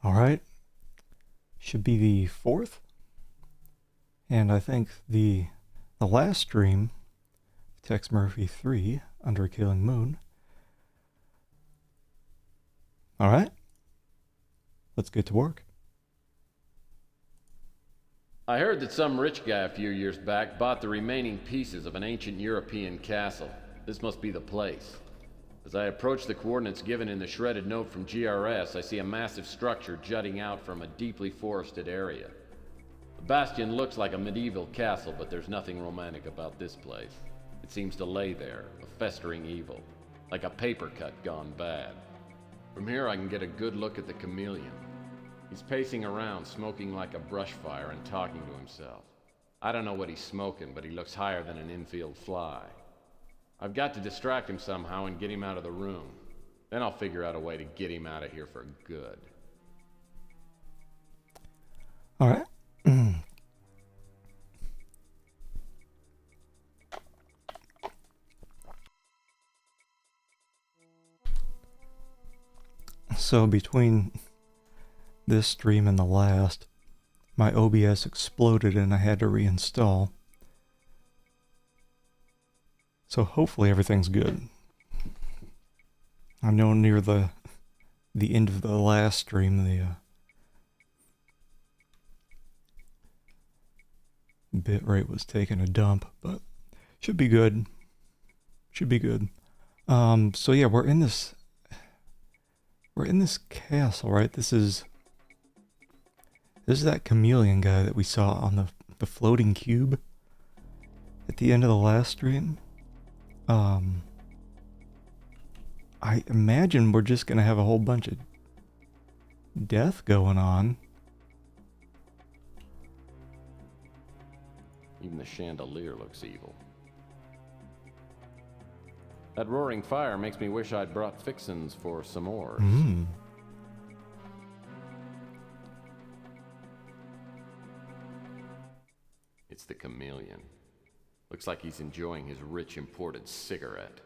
All right. Should be the fourth. And I think the last stream, Tex Murphy 3, Under a Killing Moon. All right. Let's get to work. I heard that some rich guy a few years back bought the remaining pieces of an ancient European castle. This must be the place. As I approach the coordinates given in the shredded note from GRS, I see a massive structure jutting out from a deeply forested area. The bastion looks like a medieval castle, but there's nothing romantic about this place. It seems to lay there, a festering evil, like a paper cut gone bad. From here I can get a good look at the chameleon. He's pacing around, smoking like a brush fire and talking to himself. I don't know what he's smoking, but he looks higher than an infield fly. I've got to distract him somehow and get him out of the room. Then I'll figure out a way to get him out of here for good. All right. So between this stream and the last, my OBS exploded and I had to reinstall. So hopefully everything's good. I know near the end of the last stream, the bitrate was taking a dump, but should be good. Should be good. So yeah, we're in this castle, right? This is that chameleon guy that we saw on the floating cube at the end of the last stream. I imagine we're just gonna have a whole bunch of death going on. Even the chandelier looks evil. That roaring fire makes me wish I'd brought fixins for some s'mores. It's the chameleon. Looks like he's enjoying his rich imported cigarette.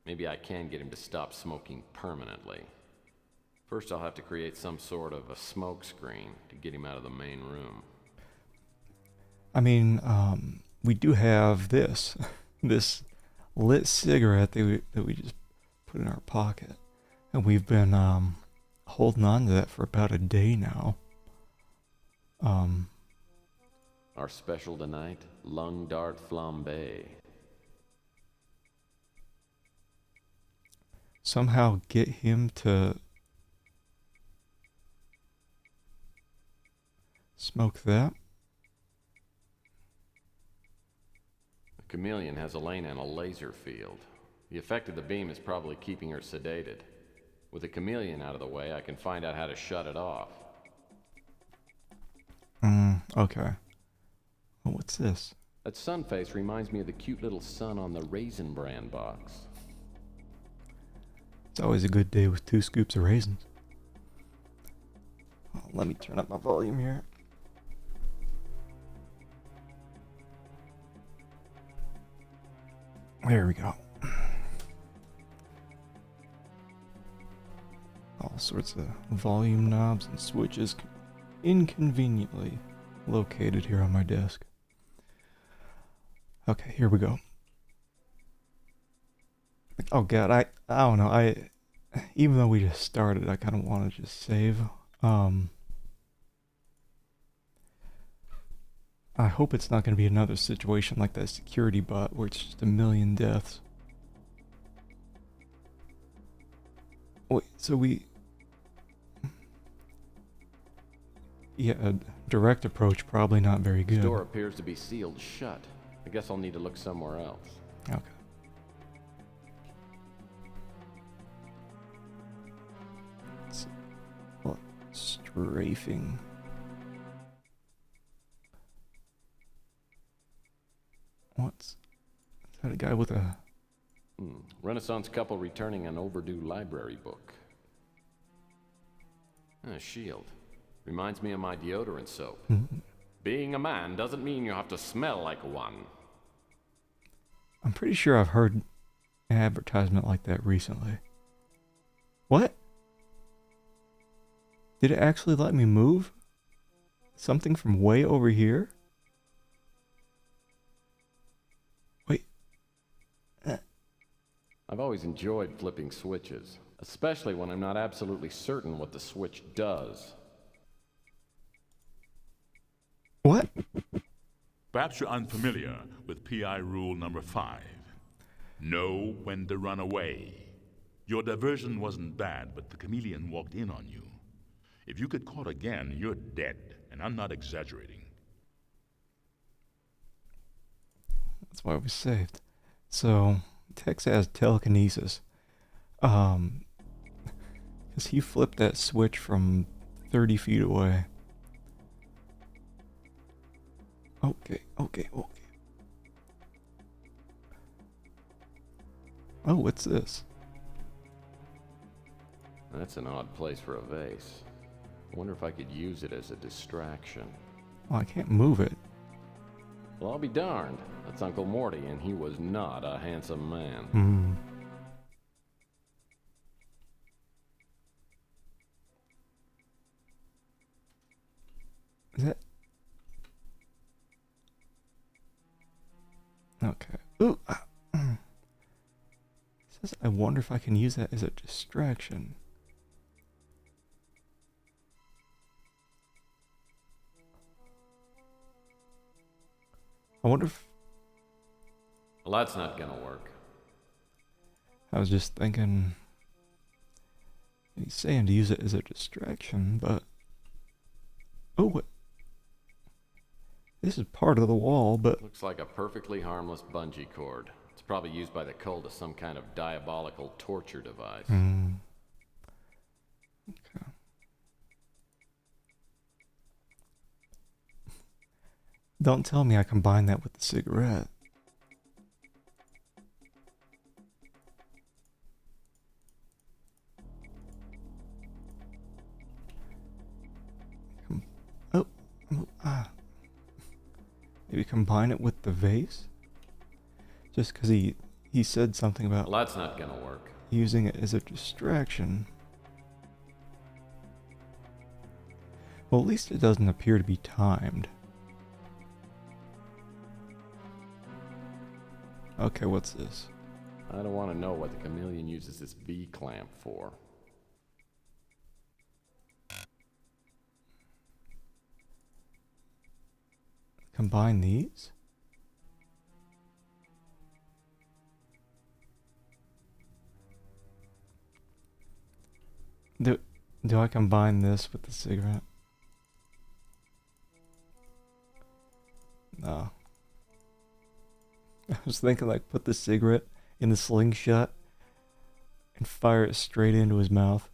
Maybe I can get him to stop smoking permanently. First I'll have to create some sort of a smoke screen to get him out of the main room. I mean, we do have this lit cigarette that we just put in our pocket, and we've been holding on to that for about a day now. Our special tonight, lung dart flambe. Somehow get him to smoke that. The chameleon has Elena in a laser field. The effect of the beam is probably keeping her sedated. With the chameleon out of the way, I can find out how to shut it off. Okay. Well, what's this? That sun face reminds me of the cute little sun on the Raisin Bran box. It's always a good day with 2 scoops of raisins. Oh, let me turn up my volume here. There we go. All sorts of volume knobs and switches inconveniently located here on my desk. Okay, here we go. Oh god, I don't know. Even though we just started, I kind of want to just save. I hope it's not going to be another situation like that security bot where it's just a million deaths. Wait, so we... Yeah, a direct approach probably not very good. The door appears to be sealed shut. I guess I'll need to look somewhere else. Okay. What? Strafing. What's... Is that a guy with a... Renaissance couple returning an overdue library book. A shield. Reminds me of my deodorant soap. Being a man doesn't mean you have to smell like one. I'm pretty sure I've heard an advertisement like that recently. What? Did it actually let me move? Something from way over here? Wait. I've always enjoyed flipping switches, especially when I'm not absolutely certain what the switch does. What? Perhaps you're unfamiliar with PI rule number 5. Know when to run away. Your diversion wasn't bad, but the chameleon walked in on you. If you get caught again, you're dead, and I'm not exaggerating. That's why we saved. So, Tex has telekinesis. Because he flipped that switch from 30 feet away. Okay. Oh, what's this? That's an odd place for a vase. I wonder if I could use it as a distraction. Well, I can't move it. Well, I'll be darned. That's Uncle Morty, and he was not a handsome man. Hmm. Is that... Okay. Ooh! It says, I wonder if I can use that as a distraction. I wonder if... Well, that's not gonna work. I was just thinking... He's saying to use it as a distraction, but... Oh, what? This is part of the wall, but... Looks like a perfectly harmless bungee cord. It's probably used by the cult as some kind of diabolical torture device. Okay. Don't tell me I combine that with the cigarette. Maybe combine it with the vase? Just because he said something about Well, that's not gonna work. using it as a distraction. Well, at least it doesn't appear to be timed. Okay, what's this? I don't want to know what the chameleon uses this V-clamp for. Combine these? Do I combine this with the cigarette? No. I was thinking like put the cigarette in the slingshot and fire it straight into his mouth.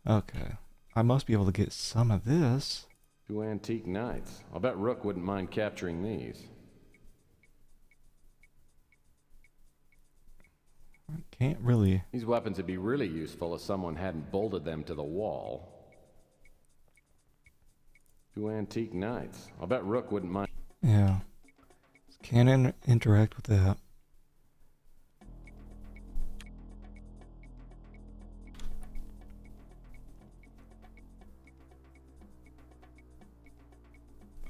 Okay. I must be able to get some of this. 2 antique knights. I'll bet Rook wouldn't mind capturing these. I can't really... These weapons would be really useful if someone hadn't bolted them to the wall. 2 antique knights. I'll bet Rook wouldn't mind. Yeah. Can't interact with that.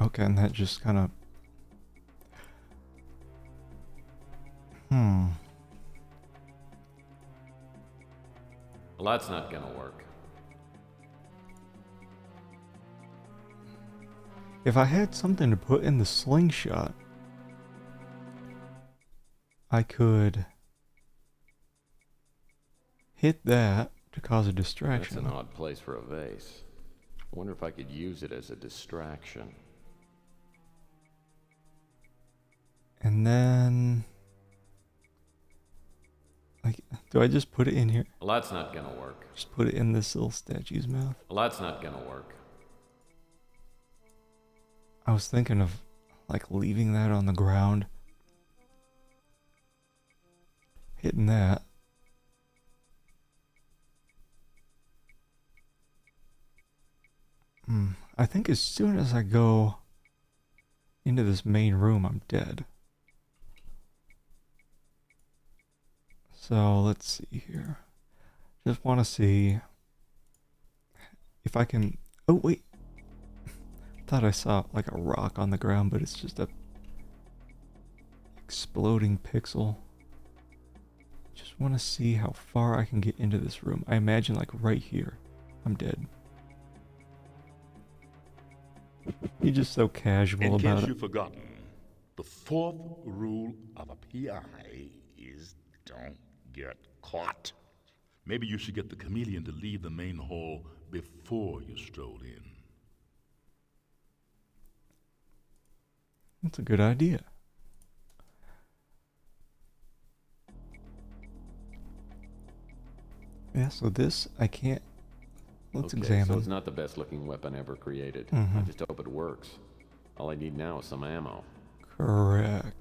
Okay, and that just kind of... Well, that's not gonna work. If I had something to put in the slingshot, I could hit that to cause a That's distraction. an odd place for a vase. I wonder if I could use it as a distraction. And then... like, do I just put it in here? Well, that's not gonna work. Just put it in this little statue's mouth? Well, that's not gonna work. I was thinking of, like, leaving that on the ground. Hitting that. I think as soon as I go into this main room, I'm dead. So, let's see here. Just want to see if I can... Oh, wait. Thought I saw like a rock on the ground, but it's just a exploding pixel. Just want to see how far I can get into this room. I imagine like right here. I'm dead. You're just so casual In about case it. you've forgotten, the fourth rule of a PI is don't get caught. Maybe you should get the chameleon to leave the main hall before you stroll in. That's a good idea. Yeah, so this I can't. Let's Okay, examine. so it's not the best looking weapon ever created. Mhm. I just hope it works. All I need now is some ammo. Correct.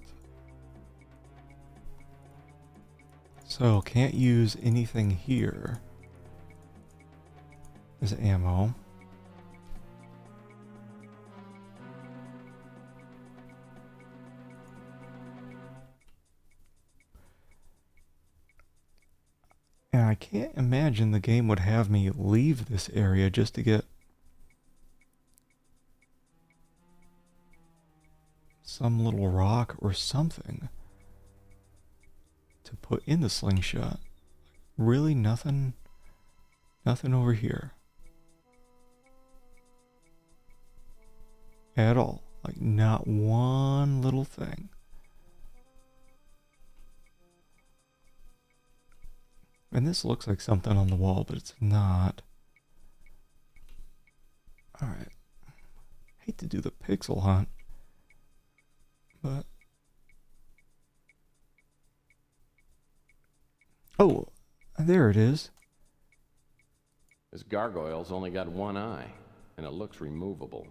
So can't use anything here as ammo. And I can't imagine the game would have me leave this area just to get some little rock or something to put in the slingshot. Really nothing over here. At all. Like not one little thing. And this looks like something on the wall, but it's not. Alright. Hate to do the pixel hunt, but... Oh, there it is. This gargoyle's only got one eye, and it looks removable.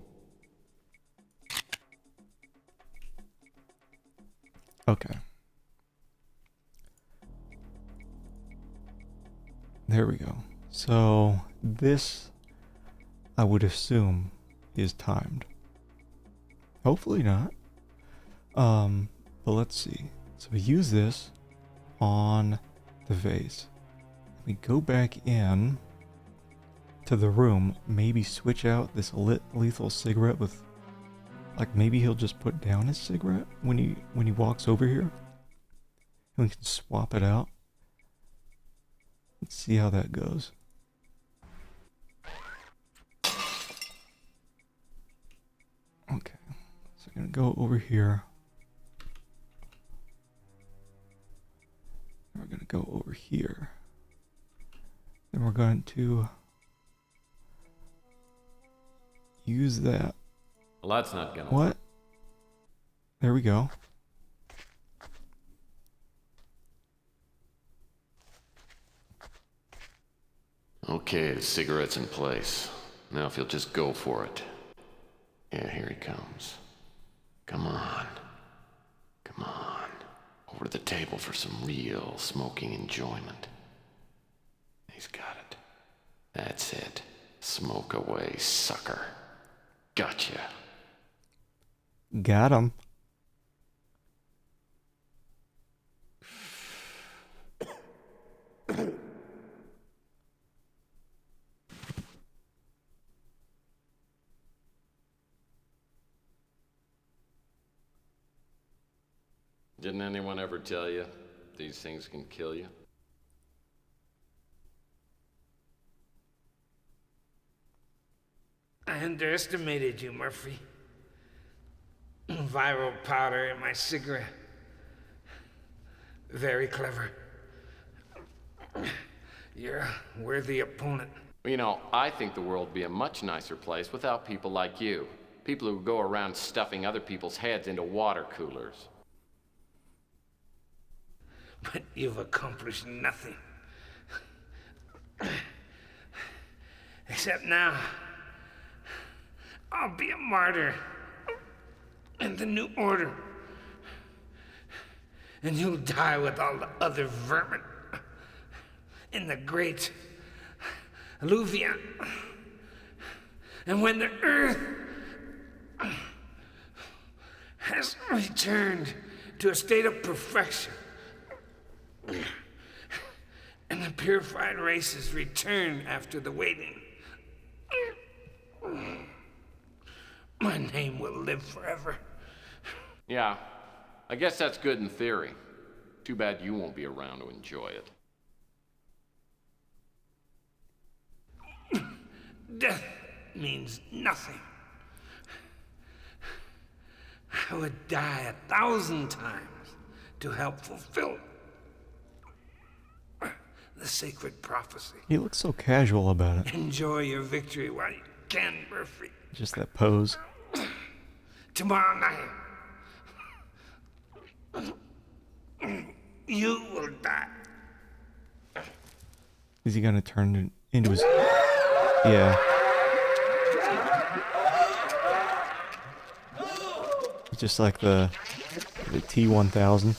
Okay. There we go. So this, I would assume, is timed. Hopefully not. But let's see. So we use this on the vase. We go back in to the room, maybe switch out this lethal cigarette with, like maybe he'll just put down his cigarette when he walks over here. And we can swap it out. Let's see how that goes. Okay, so I'm gonna go over here. We're gonna go over here. Then we're going to use that. Well, that's not gonna What? There we go. Okay, the cigarette's in place. Now if you'll just go for it. Yeah, here he comes. Come on. Come on. Over to the table for some real smoking enjoyment. He's got it. That's it. Smoke away, sucker. Gotcha. Got him. Didn't anyone ever tell you these things can kill you? I underestimated you, Murphy. Viral powder in my cigarette. Very clever. You're a worthy opponent. You know, I think the world would be a much nicer place without people like you. People who go around stuffing other people's heads into water coolers. But you've accomplished nothing. Except now, I'll be a martyr in the New Order. And you'll die with all the other vermin in the great Luvian. And when the Earth has returned to a state of perfection, and the purified races return after the waiting. My name will live forever. Yeah, I guess that's good in theory. Too bad you won't be around to enjoy it. Death means nothing. I would die 1,000 times to help fulfill the sacred prophecy. He looks so casual about it. Enjoy your victory while you can, Murphy. Just that pose. Tomorrow night, you will die. Is he gonna turn it into his... Yeah. Just like the T-1000.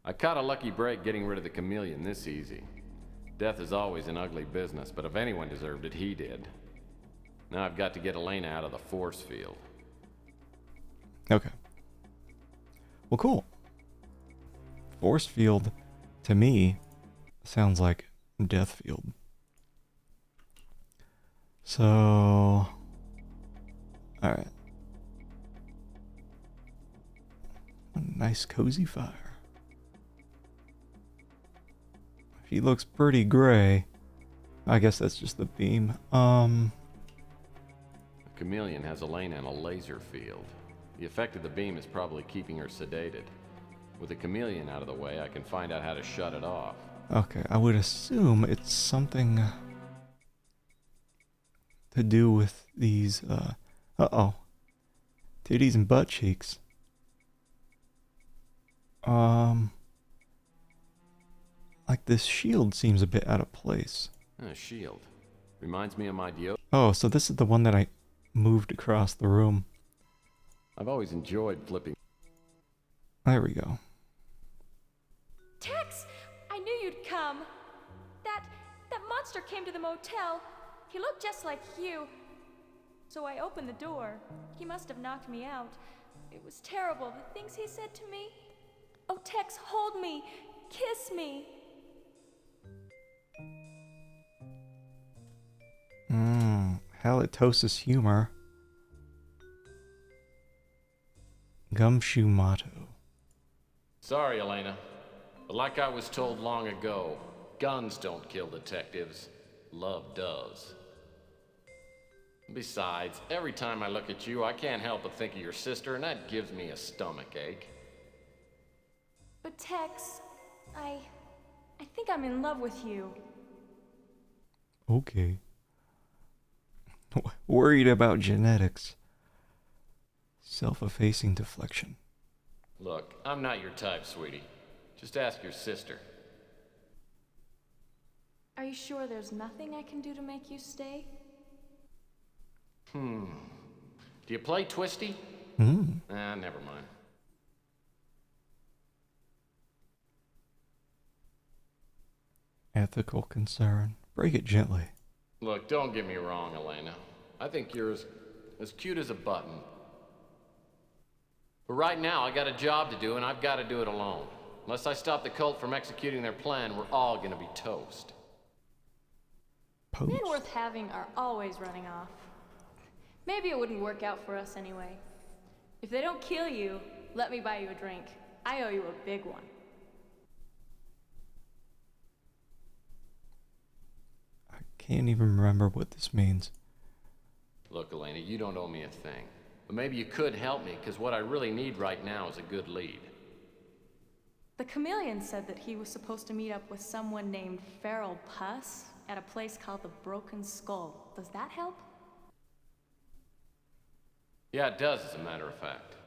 I caught a lucky break getting rid of the chameleon this easy. Death is always an ugly business, but if anyone deserved it, he did. Now I've got to get Elena out of the force field. Okay. Well, cool. Force field, to me, sounds like death field. So... Alright. Nice cozy fire. He looks pretty gray. I guess that's just the beam. The chameleon has Elena in a laser field. The effect of the beam is probably keeping her sedated. With the chameleon out of the way, I can find out how to shut it off. Okay, I would assume it's something to do with these, uh-oh. Titties and butt cheeks. Like this shield seems a bit out of place. A shield. Reminds me of my deodorant. Oh, so this is the one that I moved across the room. I've always enjoyed flipping. There we go. Tex, I knew you'd come. That monster came to the motel. He looked just like you. So I opened the door. He must have knocked me out. It was terrible, the things he said to me. Oh, Tex, hold me. Kiss me. Halitosis humor. Gumshoe motto. Sorry, Elena. But like I was told long ago, guns don't kill detectives. Love does. Besides, every time I look at you, I can't help but think of your sister, and that gives me a stomach ache. But Tex, I think I'm in love with you. Okay. Worried about genetics. Self-effacing deflection. Look, I'm not your type, sweetie. Just ask your sister. Are you sure there's nothing I can do to make you stay? Do you play Twisty? Hmm. Never mind. Ethical concern. Break it gently. Look, don't get me wrong, Elena. I think you're as cute as a button. But right now, I got a job to do, and I've got to do it alone. Unless I stop the cult from executing their plan, we're all gonna be toast. Post. Men worth having are always running off. Maybe it wouldn't work out for us anyway. If they don't kill you, let me buy you a drink. I owe you a big one. I can't even remember what this means. Look, Elena, you don't owe me a thing. But maybe you could help me, because what I really need right now is a good lead. The chameleon said that he was supposed to meet up with someone named Feral Puss at a place called the Broken Skull. Does that help? Yeah, it does, as a matter of fact.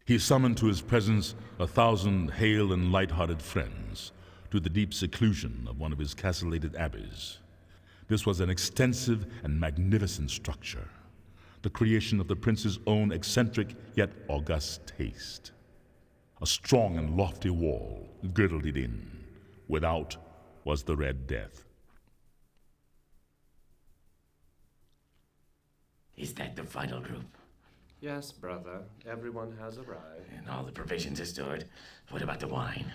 He summoned to his presence 1,000 hale and light-hearted friends to the deep seclusion of one of his castellated abbeys. This was an extensive and magnificent structure, the creation of the prince's own eccentric yet august taste. A strong and lofty wall girdled it in. Without was the Red Death. Is that the final group? Yes, brother. Everyone has arrived. And all the provisions are stored. What about the wine?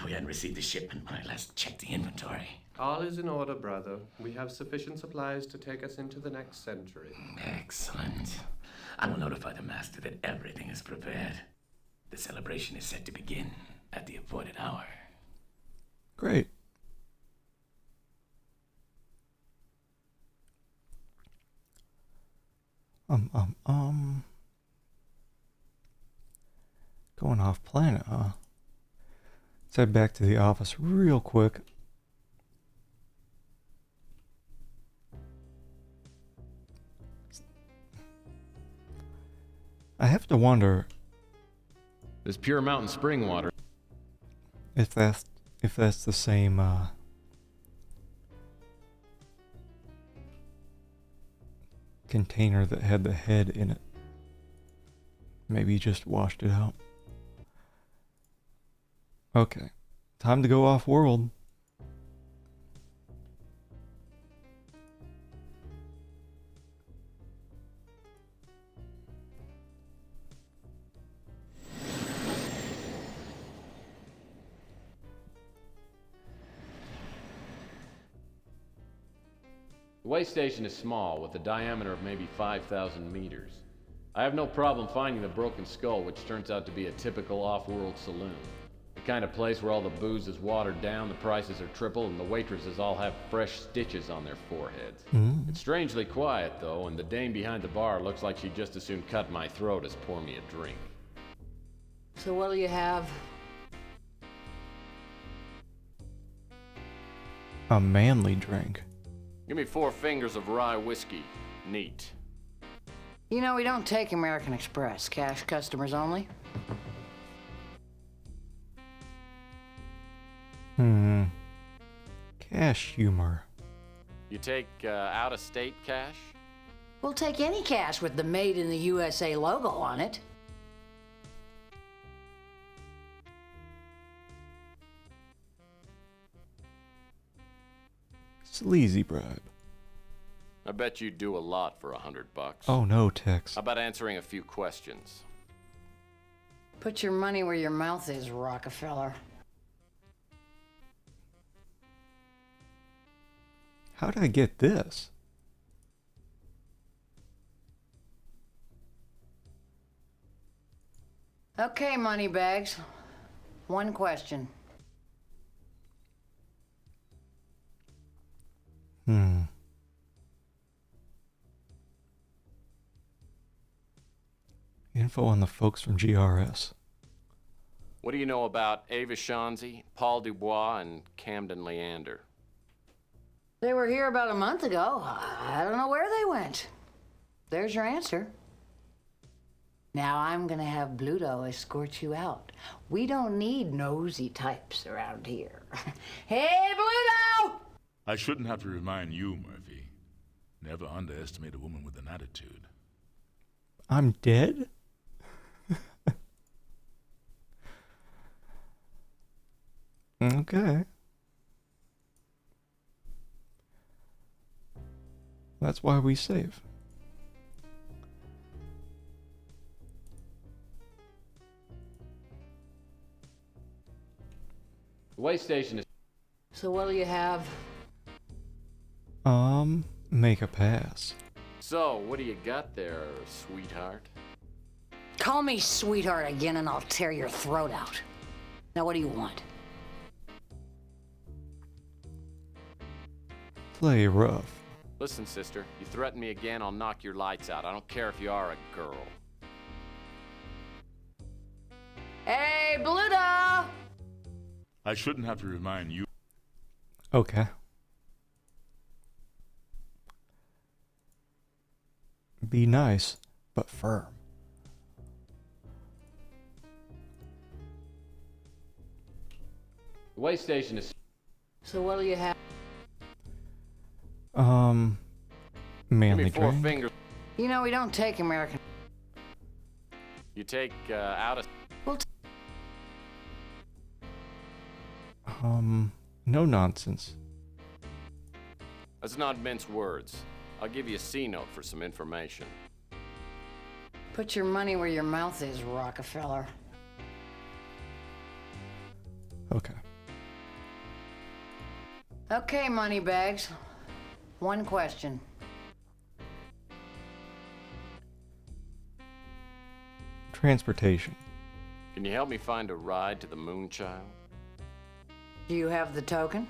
We hadn't received the shipment when I last checked the inventory. All is in order, brother. We have sufficient supplies to take us into the next century. Excellent. I will notify the master that everything is prepared. The celebration is set to begin at the appointed hour. Great. Going off planet, huh? Let's head back to the office real quick. I have to wonder This pure mountain spring water. if that's the same container that had the head in it. Maybe he just washed it out. Okay, time to go off world. The way station is small, with a diameter of maybe 5,000 meters. I have no problem finding the broken skull, which turns out to be a typical off-world saloon. The kind of place where all the booze is watered down, the prices are triple, and the waitresses all have fresh stitches on their foreheads. It's strangely quiet, though, and the dame behind the bar looks like she'd just as soon cut my throat as pour me a drink. So what'll you have? A manly drink. Give me 4 fingers of rye whiskey. Neat. You know, we don't take American Express. Cash customers only. Cash humor. You take out-of-state cash? We'll take any cash with the Made in the USA logo on it. Sleazy bribe. I bet you'd do a lot for $100. Oh no, Tex. How about answering a few questions? Put your money where your mouth is, Rockefeller. How did I get this? Okay, moneybags. One question. Info on the folks from GRS. What do you know about Ava Shanzi, Paul Dubois, and Camden Leander? They were here about a month ago. I don't know where they went. There's your answer. Now I'm gonna have Bluto escort you out. We don't need nosy types around here. Hey, Bluto! I shouldn't have to remind you, Murphy. Never underestimate a woman with an attitude. I'm dead? Okay. That's why we save. The way station is... So what'll you have? Make a pass. So, what do you got there, sweetheart? Call me sweetheart again and I'll tear your throat out. Now what do you want? Play rough. Listen, sister, you threaten me again, I'll knock your lights out. I don't care if you are a girl. Hey, Bluto! I shouldn't have to remind you. Okay. Be nice, but firm. The way station is... So what'll you have? Give Manly me 4 drink. fingers. You know, we don't take American... You take out of... We'll No nonsense. Let's not mince words. I'll give you a C note for some information. Put your money where your mouth is, Rockefeller. Okay. Okay, moneybags. One question. Transportation. Can you help me find a ride to the Moonchild? Do you have the token?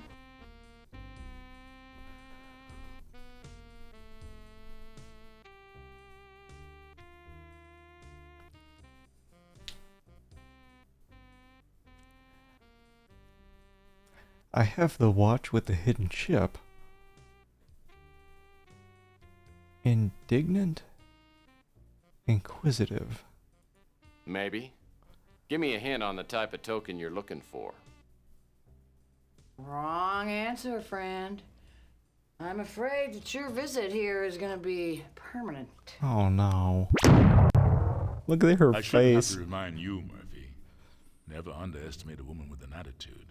I have the watch with the hidden chip. Indignant? Inquisitive. Maybe. Give me a hint on the type of token you're looking for. Wrong answer, friend. I'm afraid that your visit here is gonna be permanent. Oh no. Look at her I shouldn't have face. to remind you, Murphy. Never underestimate a woman with an attitude.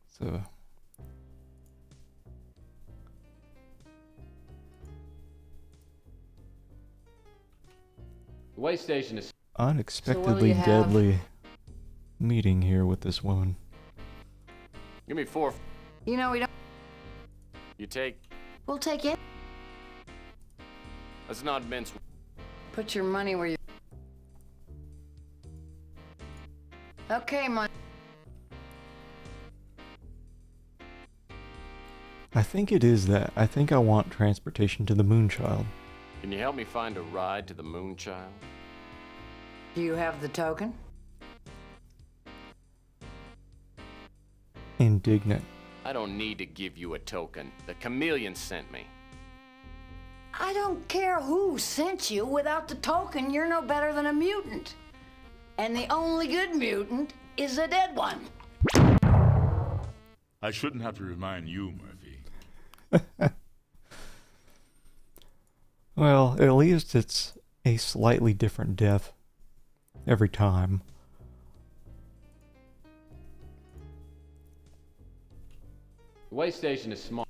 So, The way station is... unexpectedly have? deadly meeting here with this woman. Give me 4... You know, we don't. You take... We'll take it. Let's not mince... Put your money where you. Okay, money. I think it is that. I think I want transportation to the Moonchild. Can you help me find a ride to the Moonchild? Do you have the token? Indignant. I don't need to give you a token. The chameleon sent me. I don't care who sent you. Without the token, you're no better than a mutant. And the only good mutant is a dead one. I shouldn't have to remind you, Murphy. Well, at least it's a slightly different death every time. The way station is small.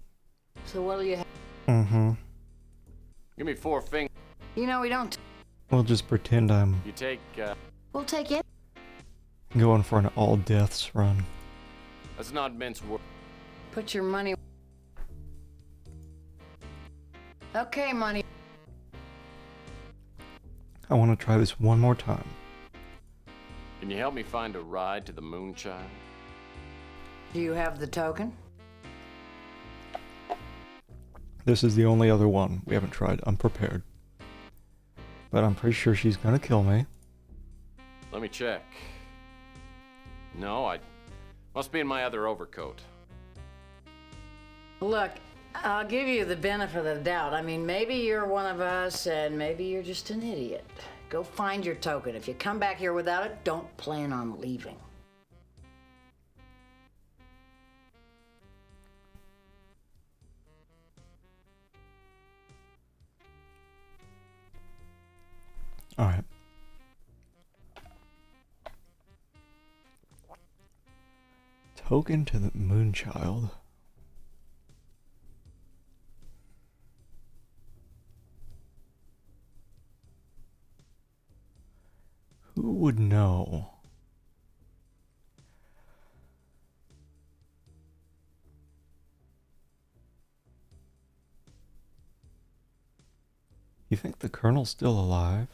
So what'll you have? Mm-hmm. Give me 4 fingers. You know, we don't. We'll just pretend I'm You take... We'll take it. going for an all deaths run. Let's not mince words. Put your money. Okay, money. I want to try this one more time. Can you help me find a ride to the Moonchild? Do you have the token? This is the only other one we haven't tried. I'm prepared. But I'm pretty sure she's gonna kill me. Let me check. No, I... Must be in my other overcoat. Look, I'll give you the benefit of the doubt. I mean, maybe you're one of us, and maybe you're just an idiot. Go find your token. If you come back here without it, don't plan on leaving. Alright. Token to the Moonchild. Who would know? You think the Colonel's still alive?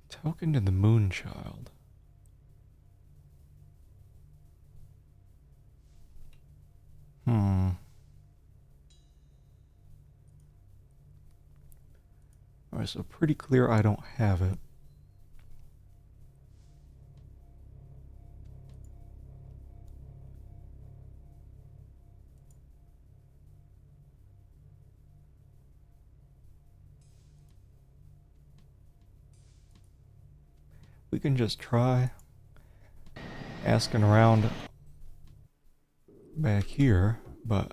Token to the Moonchild. Alright, so pretty clear I don't have it. We can just try asking around back here, but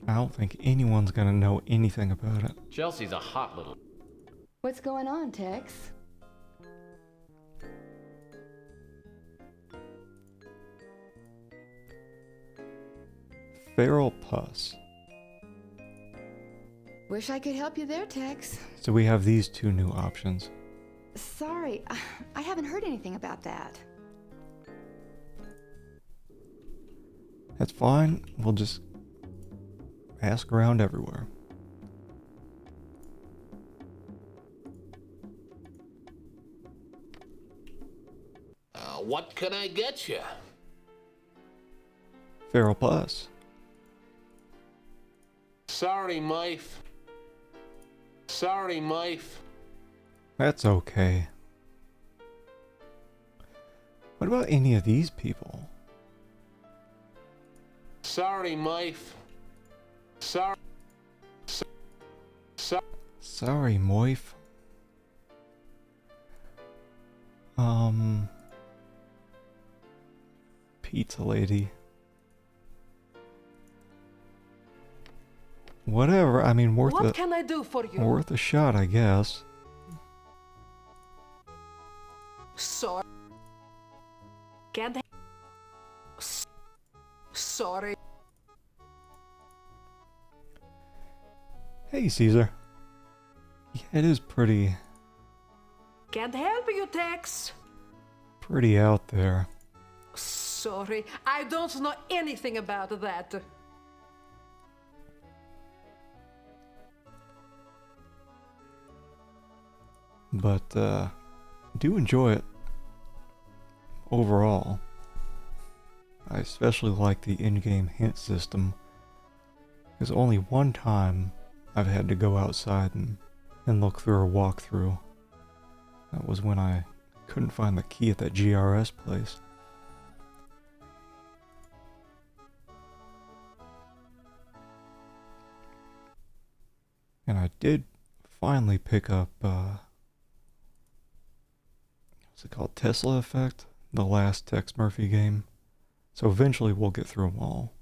I don't think anyone's gonna know anything about it. Chelsea's a hot little... What's going on, Tex? Feral pus. Wish I could help you there, Tex. So we have these two new options. Sorry, I haven't heard anything about that. That's fine. We'll just ask around everywhere. What can I get you? Feral pus. Sorry, Mife. Sorry, Mife. That's okay. What about any of these people? Sorry, Mife. Sorry. Sorry, Moif. Pizza lady. Whatever, I mean, worth What can I do for you? worth a shot, I guess. Sorry. Can't. Sorry. Hey, Caesar. Yeah, it is pretty Can't help you, Tex. out there. Sorry, I don't know anything about that. But, do enjoy it. Overall. I especially like the in-game hint system. Because only one time I've had to go outside and look through a walkthrough. That was when I couldn't find the key at that GRS place. And I did finally pick up, what's it called? Tesla Effect? The last Tex Murphy game. So eventually we'll get through them all.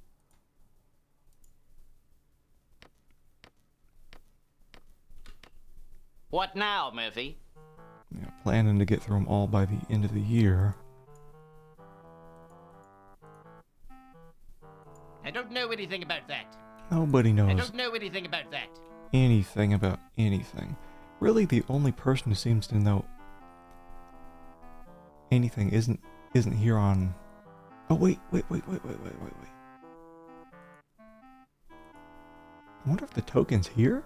What now, Murphy? Yeah, planning to get through them all by the end of the year. I don't know anything about that. Nobody I knows don't know anything about that. anything about anything. Really, the only person who seems to know anything isn't here on... Oh, wait. I wonder if the token's here?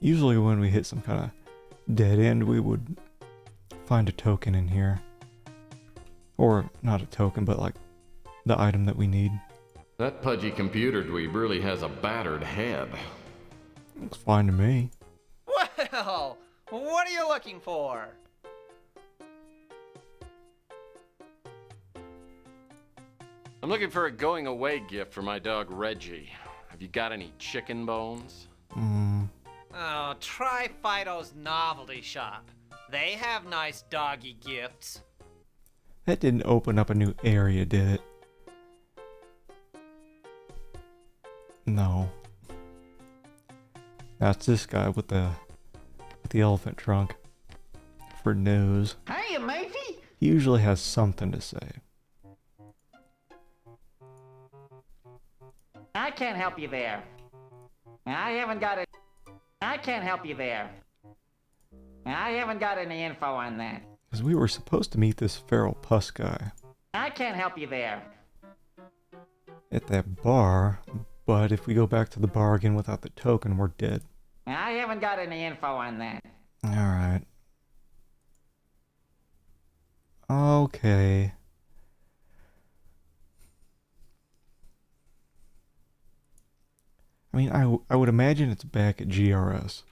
Usually when we hit some kind of dead end, we would find a token in here. Or, not a token, but like the item that we need. That pudgy computer dweeb really has a battered head. Looks fine to me. Well, what are you looking for? I'm looking for a going away gift for my dog Reggie. Have you got any chicken bones? Oh, try Fido's novelty shop. They have nice doggy gifts. That didn't open up a new area, did it? No. That's this guy with the elephant trunk for nose. Hey, matey! He usually has something to say. I can't help you there. I haven't got it. I can't help you there. I haven't got any info on that. Because we were supposed to meet this feral pus guy I can't help you there. at that bar, but if we go back to the bar again without the token, we're dead. I haven't got any info on that. Alright. Okay. I mean, I would imagine it's back at GRS.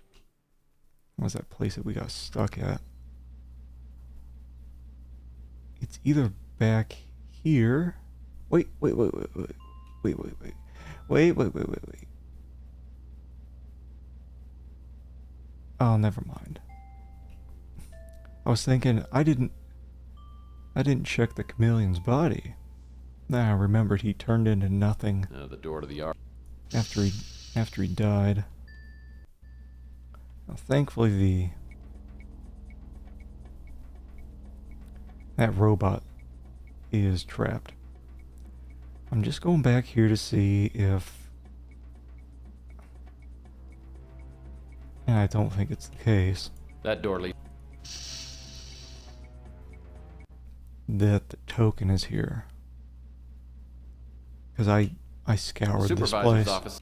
What was that place that we got stuck at? It's either back here. Wait. Oh, never mind. I was thinking I didn't check the chameleon's body. Then I remembered he turned into nothing The door to the yard. after he died. Now, thankfully that robot is trapped. I'm just going back here to see if, and I don't think it's the case, That door leads. that the token is here. Because I scoured this Supervisor's place. office.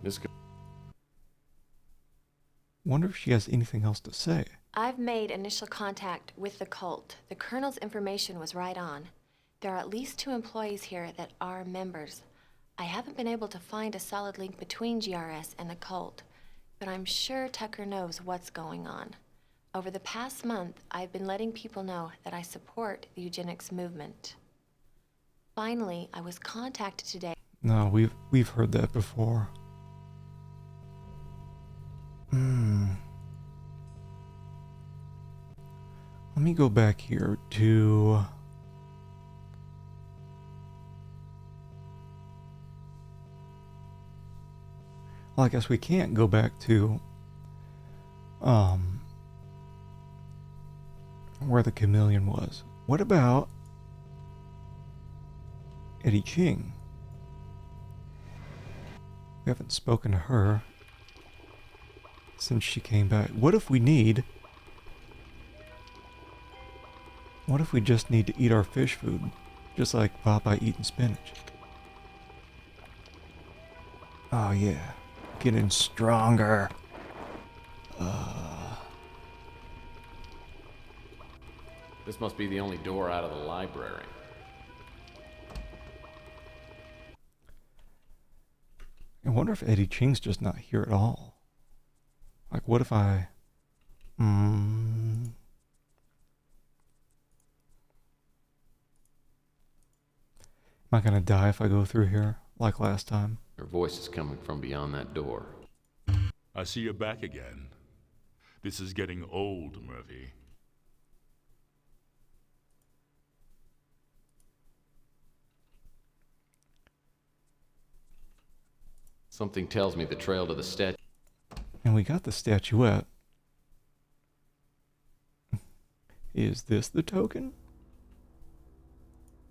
Miss. Wonder if she has anything else to say. I've made initial contact with the cult. The Colonel's information was right on. There are at least 2 employees here that are members. I haven't been able to find a solid link between GRS and the cult, but I'm sure Tucker knows what's going on. Over the past month, I've been letting people know that I support the eugenics movement. Finally, I was contacted today. No, we've heard that before. Let me go back here to well, I guess we can't go back to where the chameleon was. What about Eddie Ching? We haven't spoken to her since she came back. What if we just need to eat our fish food, just like Popeye eating spinach? Oh yeah, getting stronger. This must be the only door out of the library. I wonder if Eddie Ching's just not here at all. Like, what if I... Am I gonna die if I go through here, like last time? Her voice is coming from beyond that door. I see you're back again. This is getting old, Murphy. Something tells me the trail to the statue. And we got the statuette. Is this the token?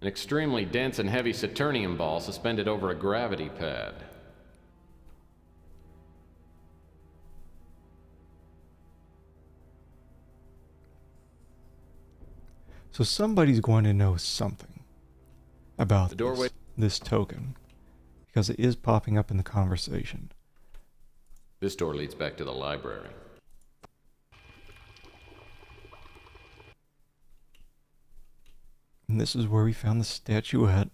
An extremely dense and heavy Saturnium ball suspended over a gravity pad. So somebody's going to know something about The doorway. this token, because it is popping up in the conversation. This door leads back to the library. And this is where we found the statuette.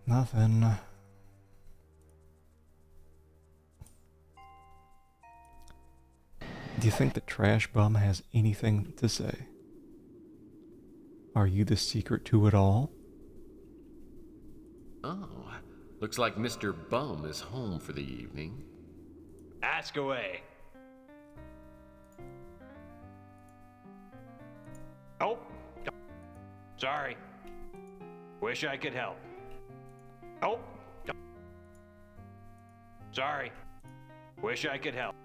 Nothing. Do you think the trash bum has anything to say? Are you the secret to it all? Oh, looks like Mr. Bum is home for the evening. Ask away. Oh, sorry. Wish I could help. Oh, sorry. Wish I could help.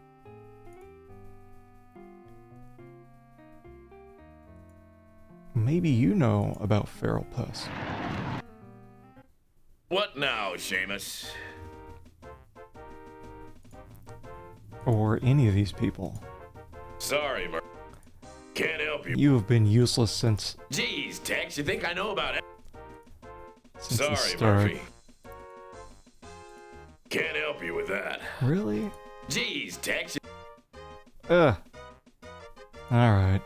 Maybe you know about Feral Puss. What now, Seamus? Or any of these people. Sorry, can't help you. You have been useless since... Jeez, Tex, you think I know about it? Since the Sorry, start. Murphy. Can't help you with that. Really? Jeez, Tex. Alright.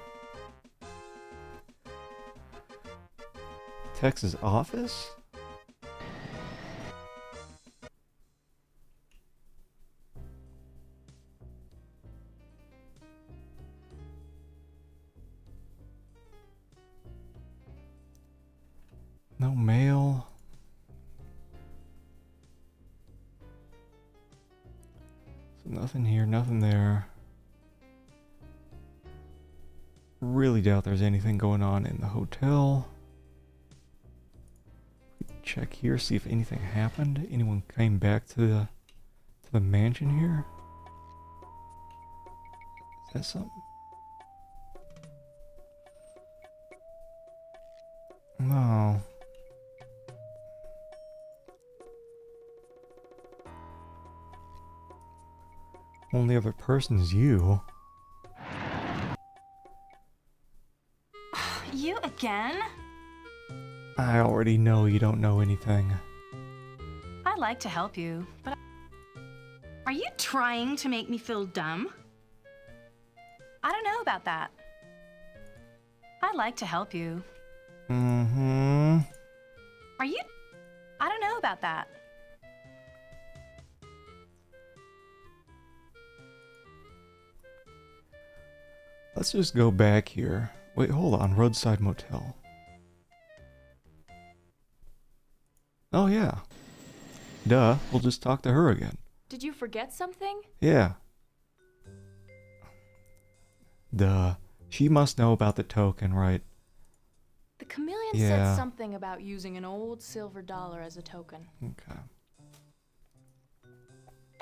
Tex's office? No mail. So nothing here, nothing there. Really doubt there's anything going on in the hotel. Check here, see if anything happened. Anyone came back to the mansion here? Is that something? No. Only other person is you. You again? I already know you don't know anything. I'd like to help you, but are you trying to make me feel dumb? I don't know about that. I'd like to help you. Mm-hmm. Are you? I don't know about that. Let's just go back here. Wait, hold on. Roadside Motel. Oh, yeah. Duh. We'll just talk to her again. Did you forget something? Yeah. Duh. She must know about the token, right? The chameleon Yeah. said something about using an old silver dollar as a token. Okay.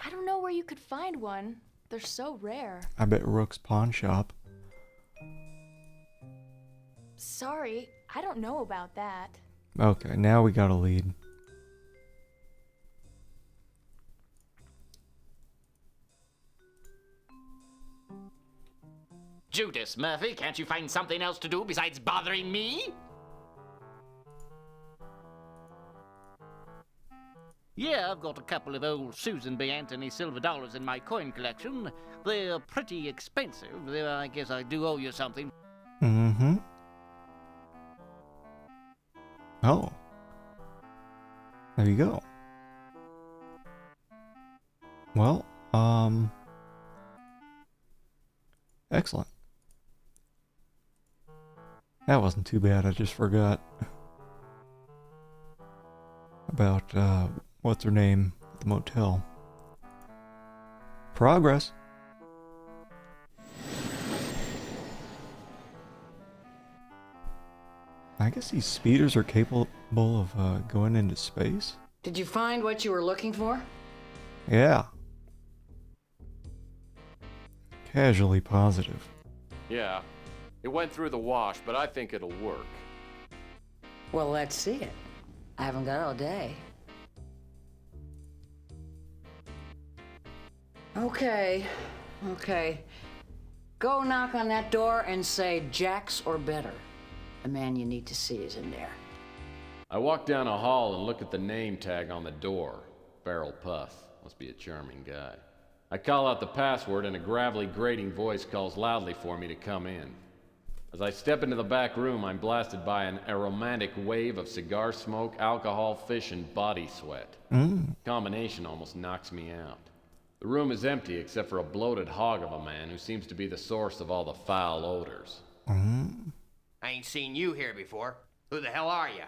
I don't know where you could find one. They're so rare. I bet Rook's pawn shop. Sorry, I don't know about that. Okay, now we got a lead. Judas Murphy, can't you find something else to do besides bothering me? Yeah, I've got a couple of old Susan B. Anthony silver dollars in my coin collection. They're pretty expensive. I guess I do owe you something. Mm-hmm. Oh. There you go. Well, excellent. That wasn't too bad. I just forgot about, what's her name at the motel. Progress. I guess these speeders are capable of going into space. Did you find what you were looking for? Yeah. Casually positive. Yeah, it went through the wash, but I think it'll work. Well, let's see it. I haven't got all day. Okay. Go knock on that door and say Jax or better. The man you need to see is in there. I walk down a hall and look at the name tag on the door. Beryl Puss. Must be a charming guy. I call out the password and a gravelly, grating voice calls loudly for me to come in. As I step into the back room, I'm blasted by an aromatic wave of cigar smoke, alcohol, fish, and body sweat. Combination almost knocks me out. The room is empty except for a bloated hog of a man who seems to be the source of all the foul odors. I ain't seen you here before. Who the hell are you?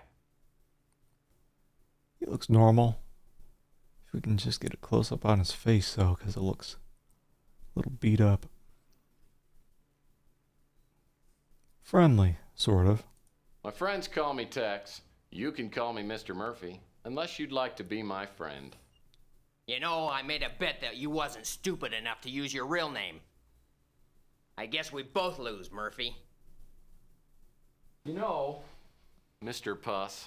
He looks normal. If we can just get a close-up on his face, though, because it looks a little beat up. Friendly, sort of. My friends call me Tex. You can call me Mr. Murphy, unless you'd like to be my friend. You know, I made a bet that you wasn't stupid enough to use your real name. I guess we both lose, Murphy. You know, Mr. Puss,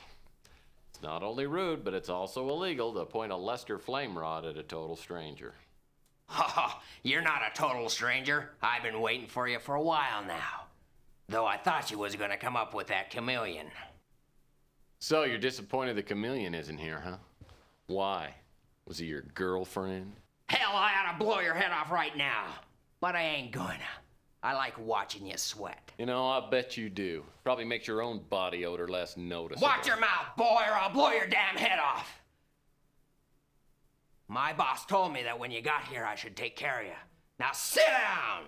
it's not only rude, but it's also illegal to point a Lester flame rod at a total stranger. Ha! You're not a total stranger. I've been waiting for you for a while now. Though I thought you was gonna come up with that chameleon. So you're disappointed the chameleon isn't here, huh? Why? Was he your girlfriend? Hell, I ought to blow your head off right now. But I ain't gonna. I like watching you sweat. You know, I bet you do. Probably makes your own body odor less noticeable. Watch your mouth, boy, or I'll blow your damn head off. My boss told me that when you got here, I should take care of you. Now sit down!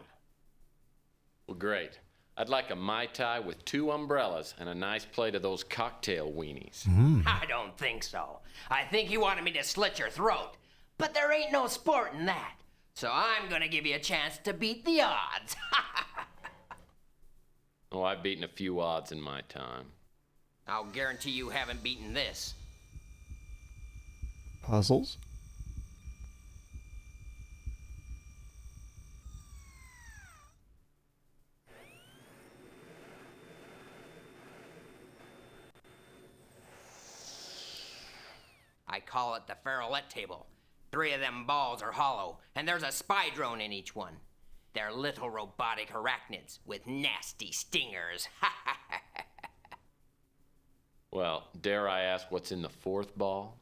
Well, great. I'd like a Mai Tai with 2 umbrellas and a nice plate of those cocktail weenies. I don't think so. I think you wanted me to slit your throat. But there ain't no sport in that. So I'm gonna give you a chance to beat the odds. Oh, I've beaten a few odds in my time. I'll guarantee you haven't beaten this. Puzzles? I call it the Farrellette table. 3 of them balls are hollow, and there's a spy drone in each one. They're little robotic arachnids with nasty stingers. Well, dare I ask what's in the 4th ball?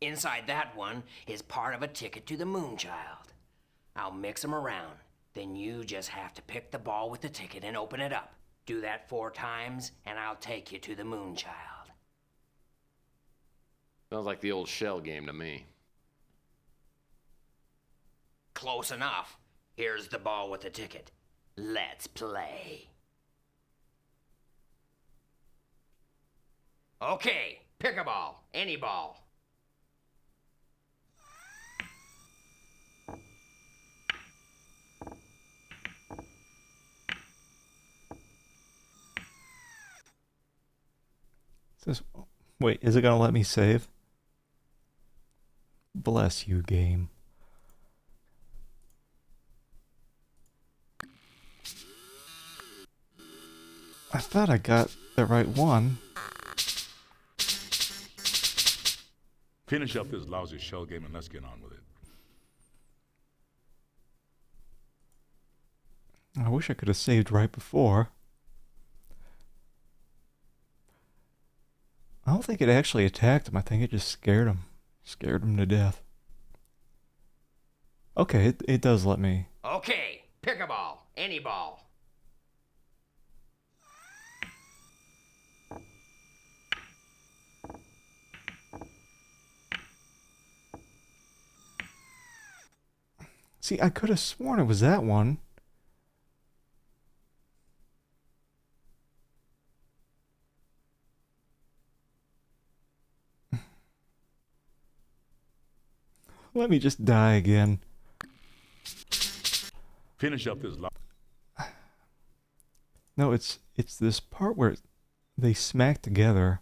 Inside that one is part of a ticket to the Moonchild. I'll mix them around. Then you just have to pick the ball with the ticket and open it up. Do that 4 times, and I'll take you to the Moonchild. Sounds like the old shell game to me. Close enough. Here's the ball with the ticket. Let's play. Okay, pick a ball. Any ball. Wait, is it gonna let me save? Bless you, game. I thought I got the right one. Finish up this lousy shell game and let's get on with it. I wish I could have saved right before. I don't think it actually attacked him. I think it just scared him. Scared him to death. Okay, it does let me. Okay, pick a ball. Any ball. See, I could have sworn it was that one. Let me just die again. Finish up this. No, it's this part where they smack together.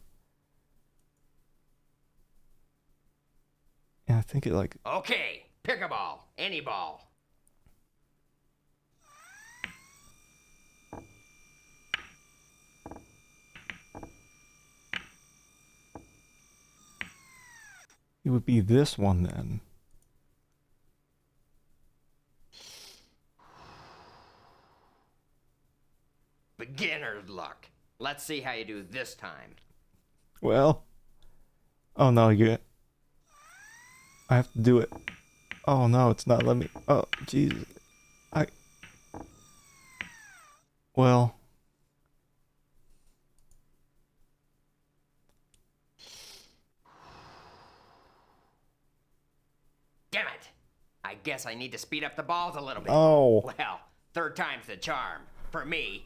And I think it like... Okay, pick a ball. Any ball. It would be this one then. Beginner's luck. Let's see how you do this time. Well. Oh no, I have to do it. Oh no, it's not letting me. Oh, Jesus. Well. Damn it! I guess I need to speed up the balls a little bit. Oh. Well, 3rd time's the charm. For me.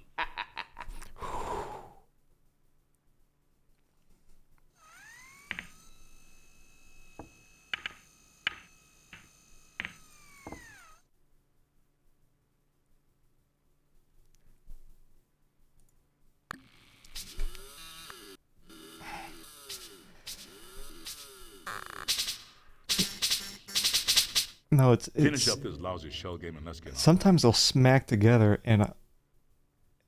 No, it's Finish up this lousy shell game and let's get on. Sometimes they'll smack together and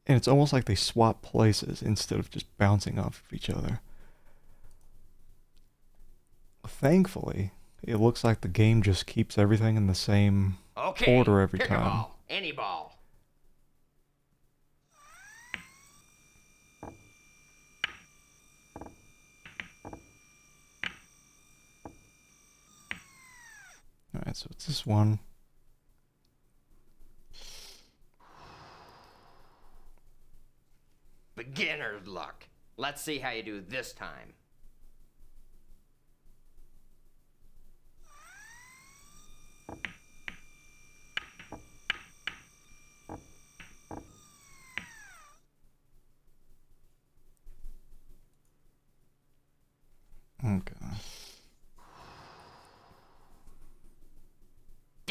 it's almost like they swap places instead of just bouncing off of each other. Thankfully, it looks like the game just keeps everything in the same order every pick time. A ball. Any ball. Alright, so it's this one. Beginner's luck. Let's see how you do this time.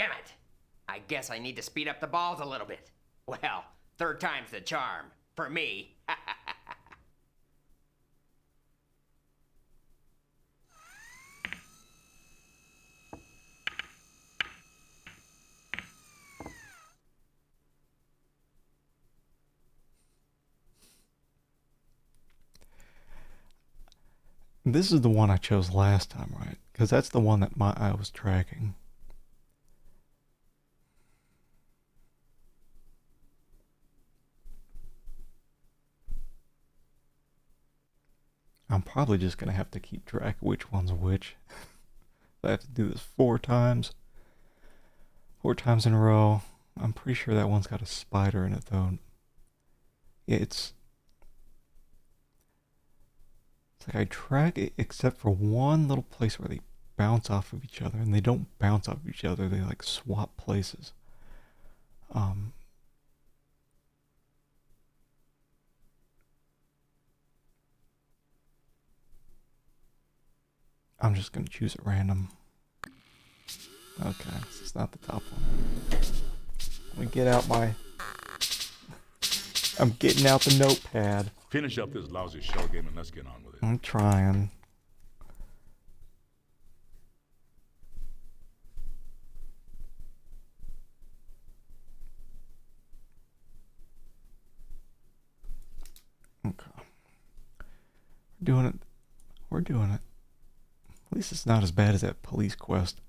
Damn it! I guess I need to speed up the balls a little bit. Well, third time's the charm. For me. This is the one I chose last time, right? Because that's the one that I was tracking. I'm probably just going to have to keep track of which one's which. I have to do this 4 times. 4 times in a row. I'm pretty sure that one's got a spider in it, though. Yeah, it's like I track it except for one little place where they bounce off of each other. And they don't bounce off of each other. They like swap places. I'm just going to choose at random. Okay, this is not the top one. Let me get out my... I'm getting out the notepad. Finish up this lousy shell game and let's get on with it. I'm trying. Okay. We're doing it. We're doing it. At least it's not as bad as that Police Quest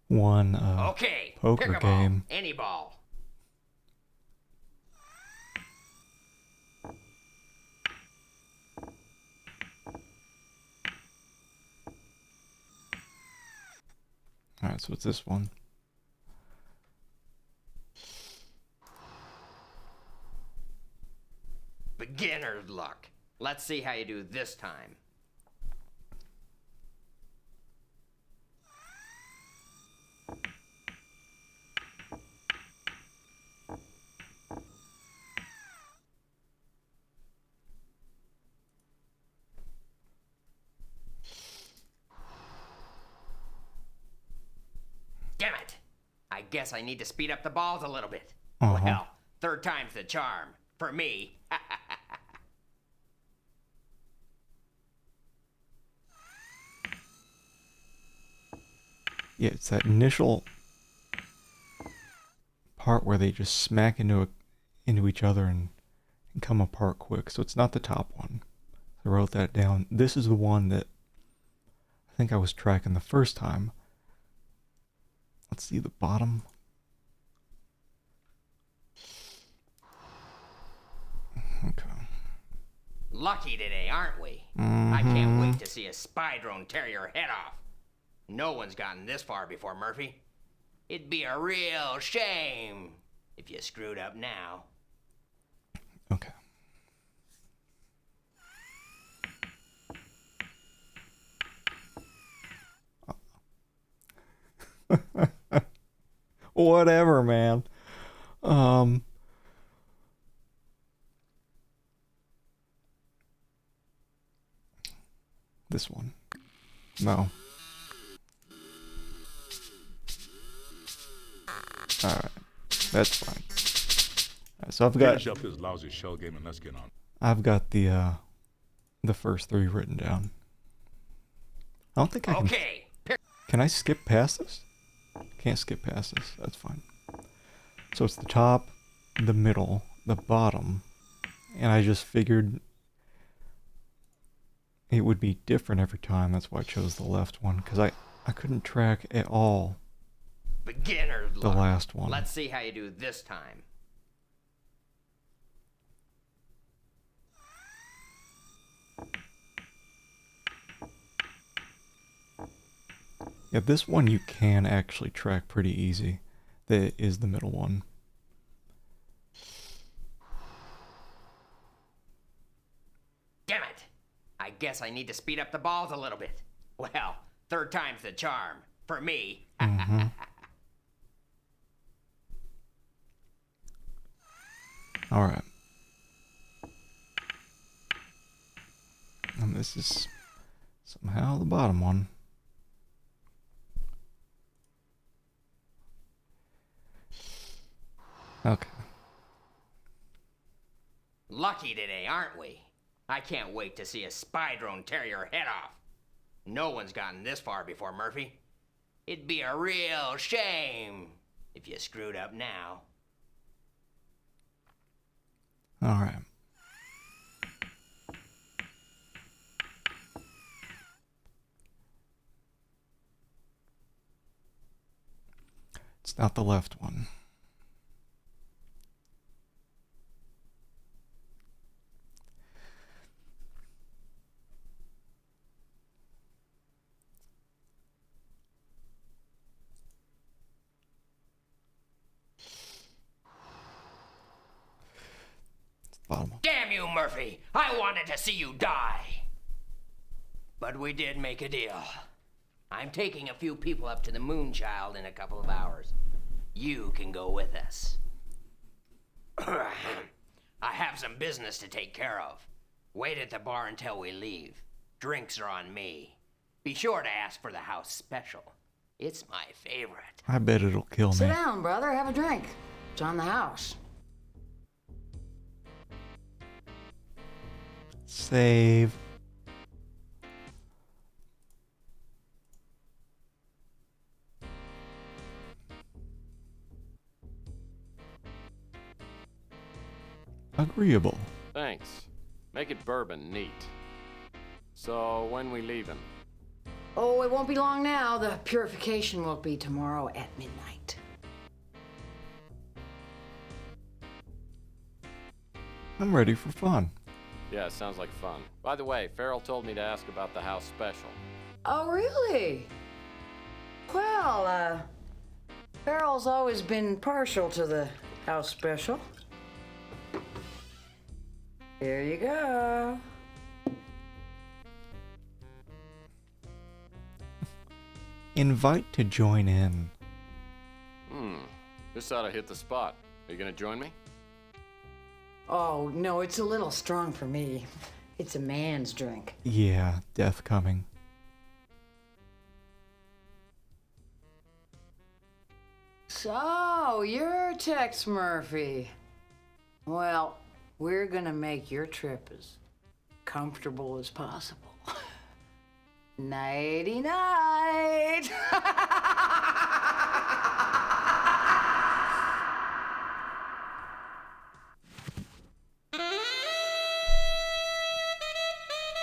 one okay, poker pick a ball. game. Any ball. Alright, so it's this one. Beginner's luck. Let's see how you do this time. Damn it! I guess I need to speed up the balls a little bit. Well, third time's the charm. For me. Yeah, it's that initial part where they just smack into each other and come apart quick. So it's not the top one. I wrote that down. This is the one that I think I was tracking the first time. Let's see the bottom. Okay. Lucky today, aren't we? I can't wait to see a spy drone tear your head off. No one's gotten this far before, Murphy. It'd be a real shame if you screwed up now. Okay. Whatever, man. This one. No. Alright. That's fine. Alright, so I've got... Finish up this lousy shell game and let's get on. I've got the first 3 written down. I don't think I can... Okay. Can I skip past this? Can't skip past this. That's fine. So it's the top, the middle, the bottom, and I just figured it would be different every time. That's why I chose the left one, because I couldn't track at all Beginner's the luck. last one. Let's see how you do this time. Yeah, this one you can actually track pretty easy. That is the middle one. Damn it! I guess I need to speed up the balls a little bit. Well, third time's the charm. For me. Alright. And this is somehow the bottom one. Okay. Lucky today, aren't we? I can't wait to see a spy drone tear your head off. No one's gotten this far before, Murphy. It'd be a real shame if you screwed up now. All right. It's not the left one. Damn you, Murphy! I wanted to see you die! But we did make a deal. I'm taking a few people up to the Moonchild in a couple of hours. You can go with us. I have some business to take care of. Wait at the bar until we leave. Drinks are on me. Be sure to ask for the house special. It's my favorite. I bet it'll kill me. Sit down, brother. Have a drink. It's on the house. Save. Agreeable. Thanks. Make it bourbon neat. So, when we leaving? Oh, it won't be long now. The purification will be tomorrow at midnight. I'm ready for fun. Yeah, sounds like fun. By the way, Farrell told me to ask about the house special. Oh, really? Well, Farrell's always been partial to the house special. Here you go. Invite to join in. This ought to hit the spot. Are you gonna join me? Oh, no, it's a little strong for me. It's a man's drink. Yeah, death coming. So, you're Tex Murphy. Well, we're gonna make your trip as comfortable as possible. Nighty night.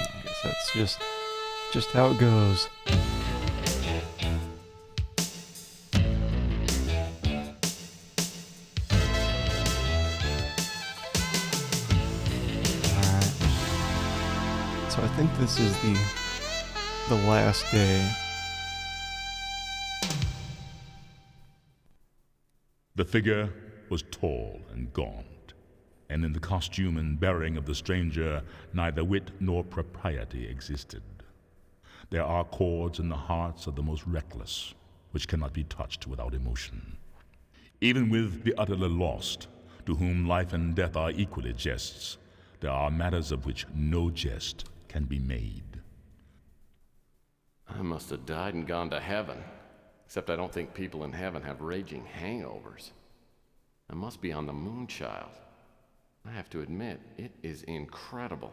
I guess that's just how it goes. Alright. So I think this is the last day. The figure was tall and gaunt, and in the costume and bearing of the stranger neither wit nor propriety existed. There are chords in the hearts of the most reckless, which cannot be touched without emotion. Even with the utterly lost, to whom life and death are equally jests, there are matters of which no jest can be made. I must have died and gone to heaven. Except I don't think people in heaven have raging hangovers. I must be on the Moonchild. I have to admit, it is incredible.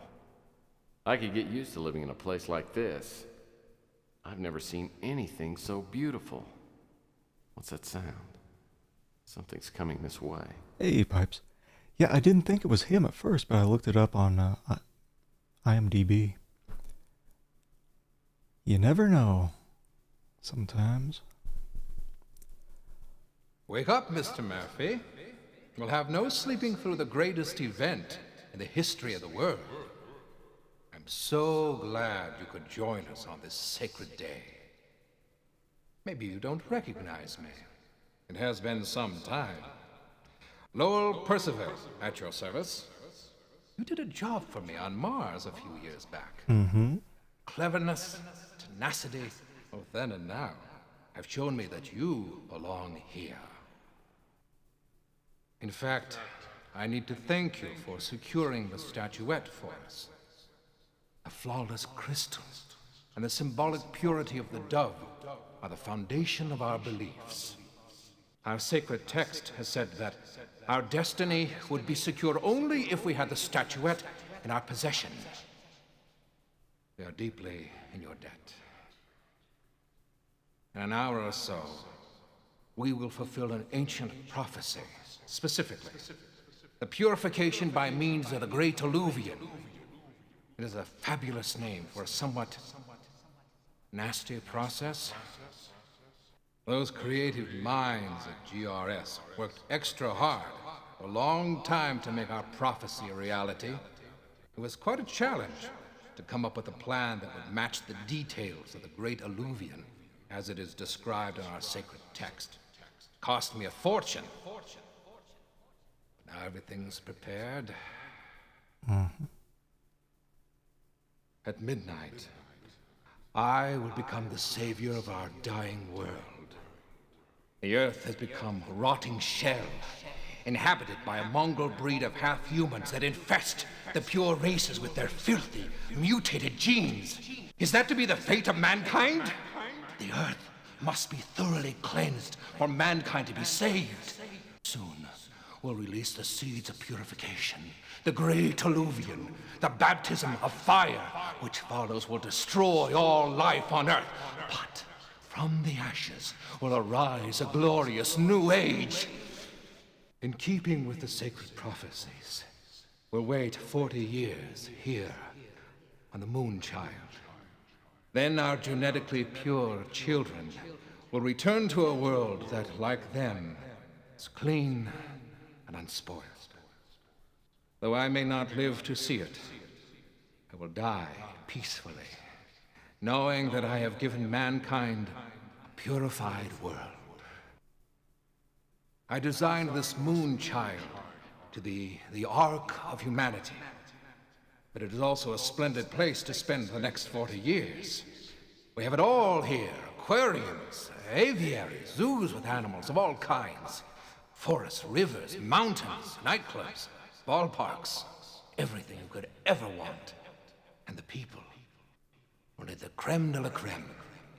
I could get used to living in a place like this. I've never seen anything so beautiful. What's that sound? Something's coming this way. Hey, Pipes. Yeah, I didn't think it was him at first, but I looked it up on IMDb. You never know. Sometimes. Wake up, Mr. Murphy. We'll have no sleeping through the greatest event in the history of the world. I'm so glad you could join us on this sacred day. Maybe you don't recognize me. It has been some time. Lowell Percival, at your service. You did a job for me on Mars a few years back. Mm-hmm. Cleverness, tenacity, both then and now, have shown me that you belong here. In fact, I need to thank you for securing the statuette for us. The flawless crystal and the symbolic purity of the dove are the foundation of our beliefs. Our sacred text has said that Our destiny would be secure only if we had the statuette in our possession. We are deeply in your debt. In an hour or so, we will fulfill an ancient prophecy, specifically the purification by means of the Great Alluvion. It is a fabulous name for a somewhat nasty process. Those creative minds at GRS worked extra hard for a long time to make our prophecy a reality. It was quite a challenge to come up with a plan that would match the details of the Great Alluvion as it is described in our sacred text. It cost me a fortune. Now everything's prepared. At midnight, I will become the savior of our dying world. The Earth has become a rotting shell, inhabited by a mongrel breed of half-humans that infest the pure races with their filthy, mutated genes. Is that to be the fate of mankind? The Earth must be thoroughly cleansed for mankind to be saved. Soon, we'll release the seeds of purification, the Great Alluvion, the baptism of fire, which follows will destroy all life on Earth. But from the ashes will arise a glorious new age. In keeping with the sacred prophecies, we'll wait 40 years here on the Moonchild. Then our genetically pure children will return to a world that, like them, is clean and unspoiled. Though I may not live to see it, I will die peacefully, knowing that I have given mankind a purified world. I designed this Moonchild to be the Ark of humanity, but it is also a splendid place to spend the next 40 years. We have it all here: aquariums, aviaries, zoos with animals of all kinds, forests, rivers, mountains, nightclubs, ballparks, everything you could ever want. And the people, only the creme de la creme: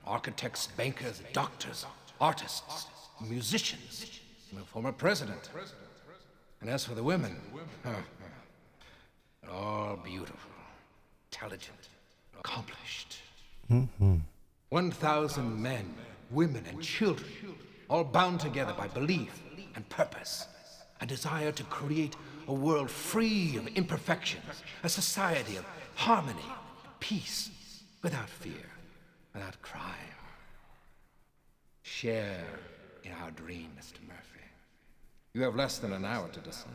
architects, bankers, doctors, artists, musicians, and a former president. And as for the women, they're all beautiful, intelligent, accomplished. 1,000 men, women, and children, all bound together by belief and purpose, a desire to create a world free of imperfections, a society of harmony, peace, without fear, without crime. Share in our dream, Mr. Murphy. You have less than an hour to decide.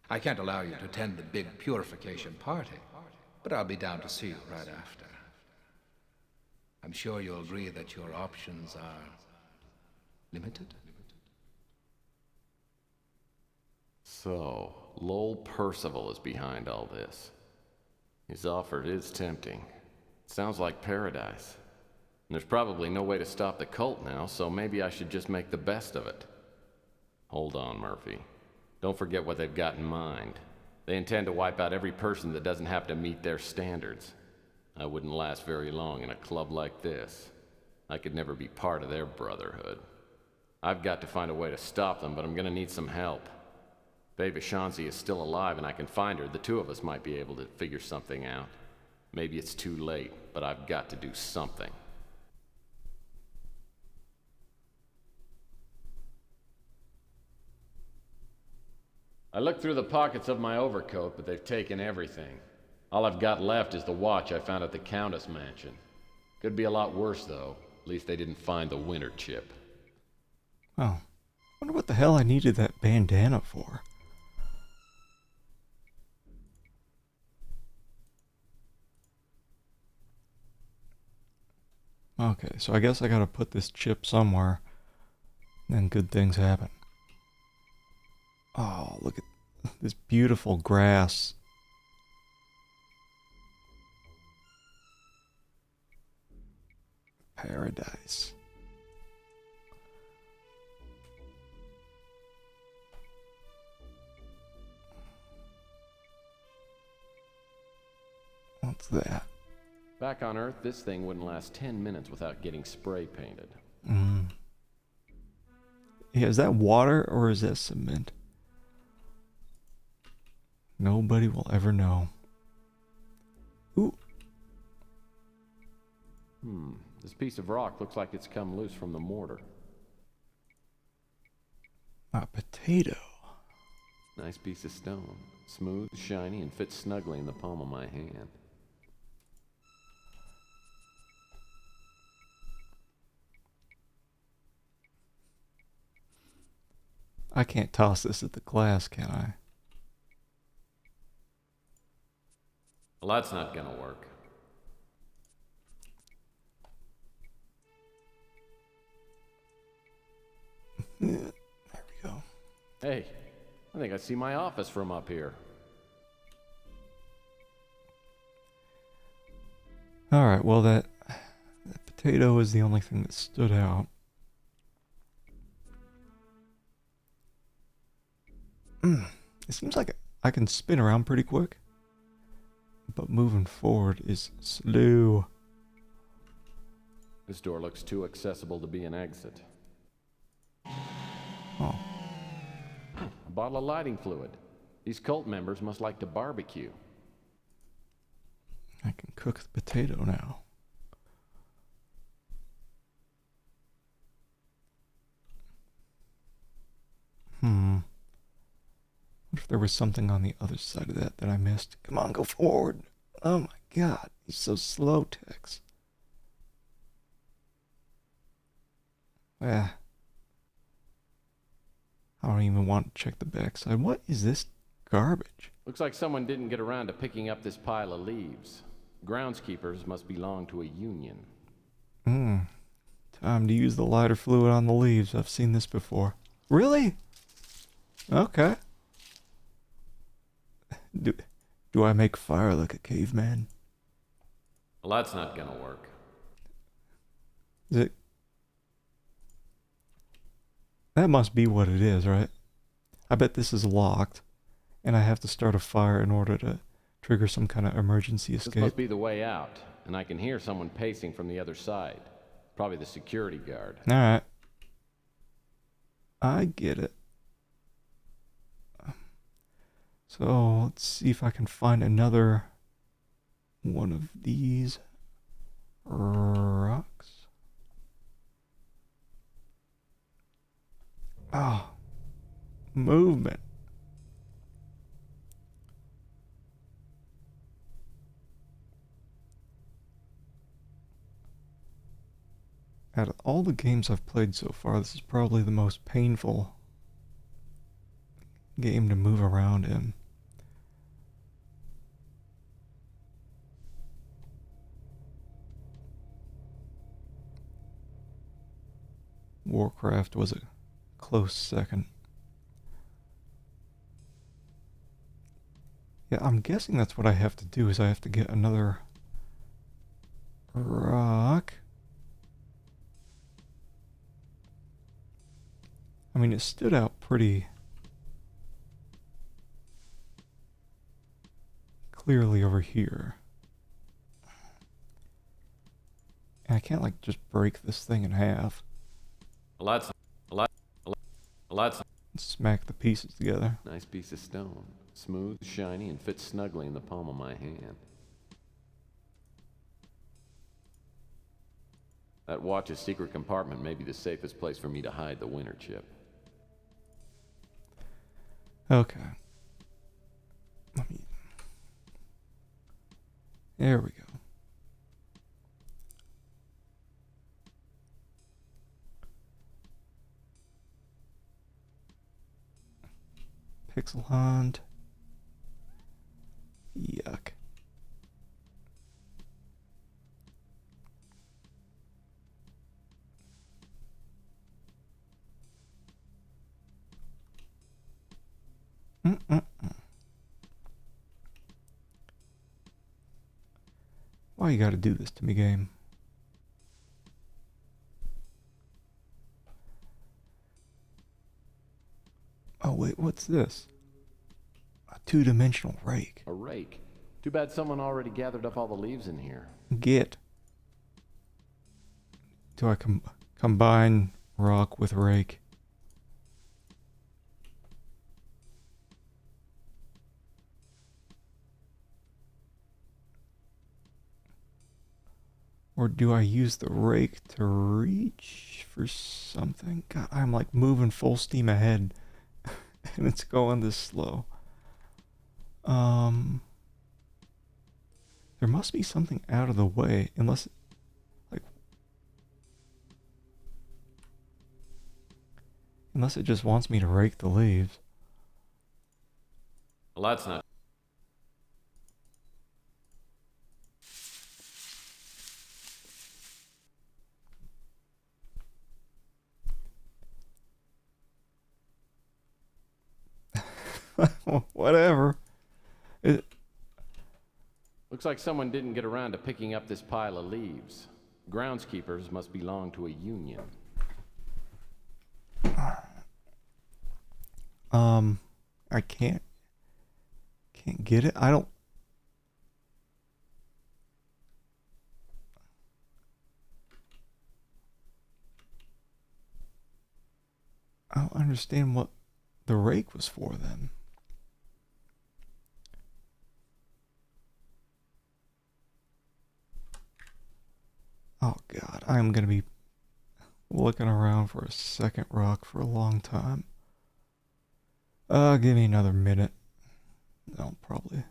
I can't allow you to attend the big purification party, but I'll be down to see you right after. I'm sure you'll agree that your options are limited. So, Lowell Percival is behind all this. His offer is tempting. It sounds like paradise. And there's probably no way to stop the cult now, so maybe I should just make the best of it. Hold on, Murphy. Don't forget what they've got in mind. They intend to wipe out every person that doesn't have to meet their standards. I wouldn't last very long in a club like this. I could never be part of their brotherhood. I've got to find a way to stop them, but I'm gonna need some help. If Ava Shansi is still alive and I can find her, the two of us might be able to figure something out. Maybe it's too late, but I've got to do something. I looked through the pockets of my overcoat, but they've taken everything. All I've got left is the watch I found at the Countess Mansion. Could be a lot worse, though. At least they didn't find the winter chip. Oh. Wonder what the hell I needed that bandana for. Okay, so I guess I gotta put this chip somewhere, then good things happen. Oh, look at this beautiful grass. Paradise. What's that? Back on Earth, this thing wouldn't last 10 minutes without getting spray painted. Yeah, is that water or is that cement? Nobody will ever know. Ooh. This piece of rock looks like it's come loose from the mortar. A potato. Nice piece of stone. Smooth, shiny, and fits snugly in the palm of my hand. I can't toss this at the glass, can I? Well, that's not gonna work. There we go. Hey, I think I see my office from up here. Alright, well that potato is the only thing that stood out. It seems like I can spin around pretty quick, but moving forward is slow. This door looks too accessible to be an exit. Oh. A bottle of lighting fluid. These cult members must like to barbecue. I can cook the potato now. What if there was something on the other side of that I missed? Come on, go forward. Oh my god, he's so slow, Tex. I don't even want to check the backside. What is this garbage? Looks like someone didn't get around to picking up this pile of leaves. Groundskeepers must belong to a union. Time to use the lighter fluid on the leaves. I've seen this before. Really? Okay. Do I make fire like a caveman? Well, that's not gonna work. Is it? That must be what it is, right? I bet this is locked, and I have to start a fire in order to trigger some kind of emergency escape. This must be the way out, and I can hear someone pacing from the other side. Probably the security guard. Alright. I get it. So, let's see if I can find another one of these rocks. Oh, movement. Out of all the games I've played so far, this is probably the most painful game to move around in. Warcraft was a close second. Yeah, I'm guessing that's what I have to do, is I have to get another rock. I mean, it stood out pretty clearly over here. And I can't, like, just break this thing in half. Let's smack the pieces together. Nice piece of stone. Smooth, shiny, and fits snugly in the palm of my hand. That watch's secret compartment may be the safest place for me to hide the winter chip. Okay. There we go. Pixel Hunt. Yuck. Why you gotta do this to me, game? Oh wait, what's this? A two-dimensional rake. A rake? Too bad someone already gathered up all the leaves in here. Get. Do I combine rock with rake? Or do I use the rake to reach for something? God, I'm like moving full steam ahead. And it's going this slow. There must be something out of the way, unless, unless it just wants me to rake the leaves. Well, that's not. Whatever. Looks like someone didn't get around to picking up this pile of leaves. Groundskeepers must belong to a union. I can't get it. I don't understand what the rake was for then. Oh God, I'm gonna be looking around for a second rock for a long time. Give me another minute. I'll probably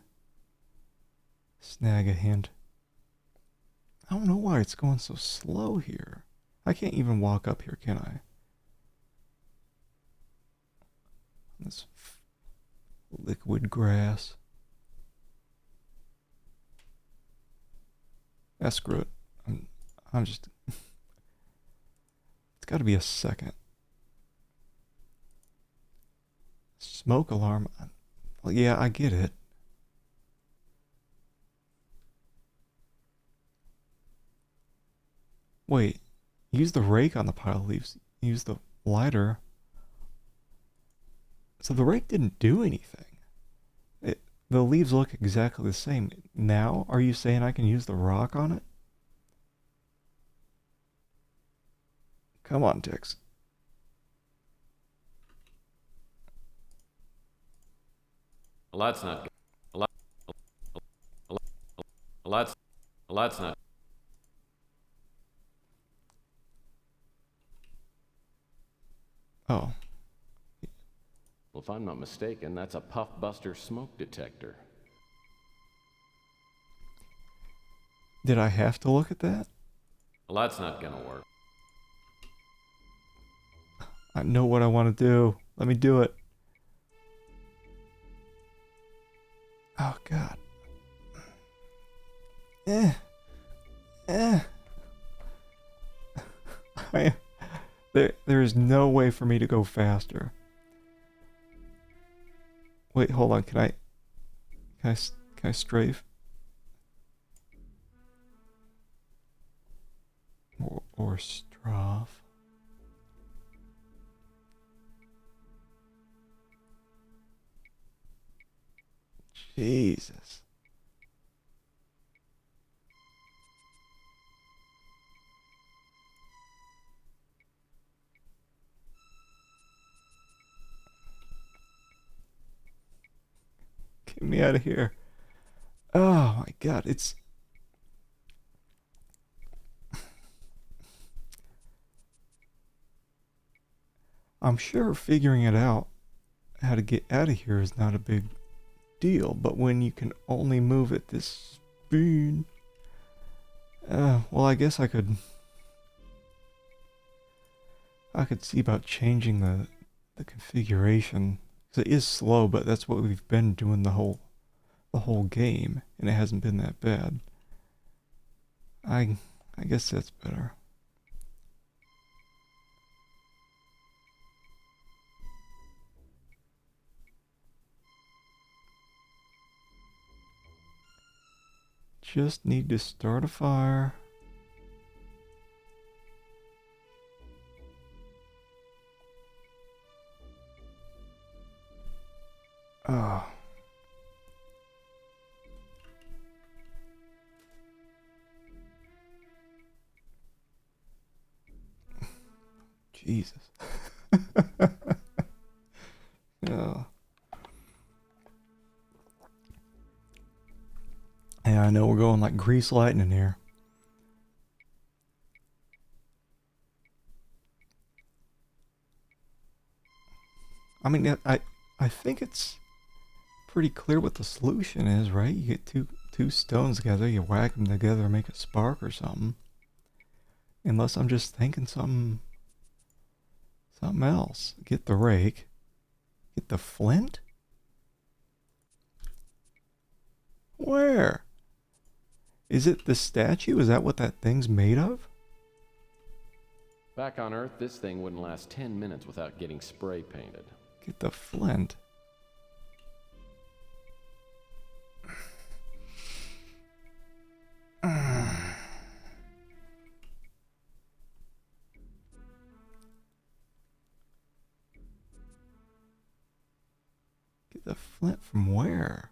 snag a hint. I don't know why it's going so slow here. I can't even walk up here, can I? This liquid grass. Screw it. I'm just... It's got to be a second. Smoke alarm. Well, yeah, I get it. Wait. Use the rake on the pile of leaves. Use the lighter. So the rake didn't do anything. The leaves look exactly the same. Now, are you saying I can use the rock on it? Come on, Tix. Well, that's not good. Well, that's not. Oh. Well, if I'm not mistaken, that's a Puffbuster smoke detector. Did I have to look at that? Well, that's not gonna work. I know what I want to do. Let me do it. Oh, God. There is no way for me to go faster. Wait, hold on. Can I strafe? Or strafe? Jesus. Get me out of here. Oh my God, it's... I'm sure figuring it out, how to get out of here is not a big deal, but when you can only move at this speed... well, I guess I could see about changing the configuration. Because it is slow, but that's what we've been doing the whole game, and it hasn't been that bad. I guess that's better. Just need to start a fire. Oh. Jesus. Yeah. Yeah, I know we're going like grease lightning here. I mean, I think it's pretty clear what the solution is, right? You get two stones together, you whack them together, make a spark or something. Unless I'm just thinking something else. Get the rake. Get the flint? Where? Is it the statue? Is that what that thing's made of? Back on Earth, this thing wouldn't last 10 minutes without getting spray painted. Get the flint. Get the flint from where?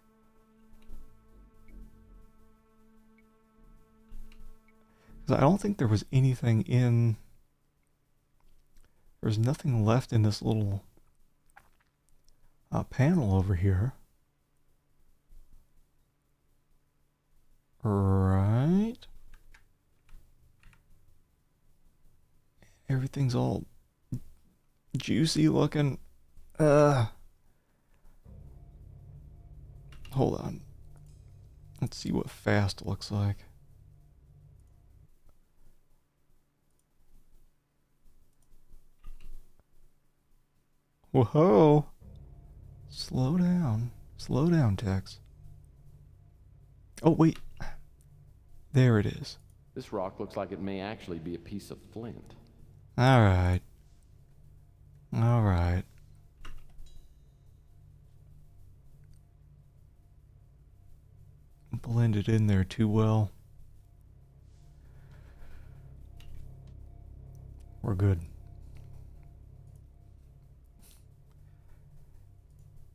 Because I don't think there was anything in... There's nothing left in this little panel over here. Right? Everything's all juicy looking. Hold on. Let's see what fast looks like. Whoa. Slow down. Slow down, Tex. Oh, wait. There it is. This rock looks like it may actually be a piece of flint. Alright. Alright. Blended in there too well. We're good.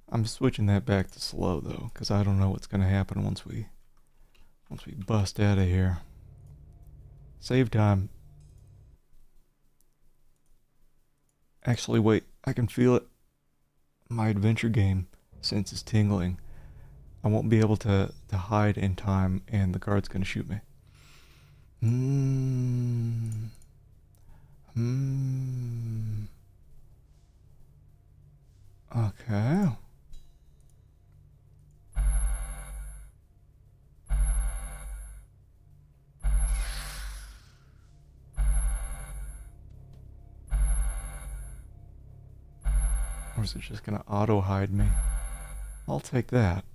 I'm switching that back to slow though, because I don't know what's going to happen once we bust out of here. Save time. Actually, wait, I can feel it. My adventure game sense is tingling. I won't be able to hide in time, and the guard's going to shoot me. Okay. Or is it just going to auto-hide me? I'll take that.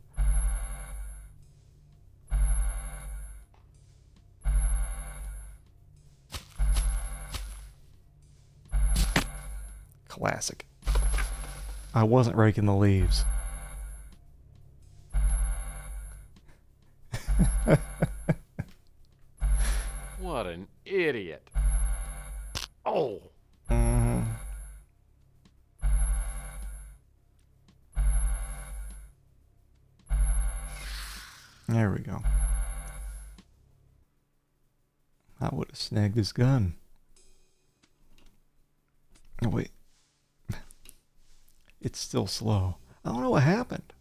Classic. I wasn't raking the leaves. What an idiot. Oh. There we go. I would have snagged his gun. Oh, wait. It's still slow. I don't know what happened.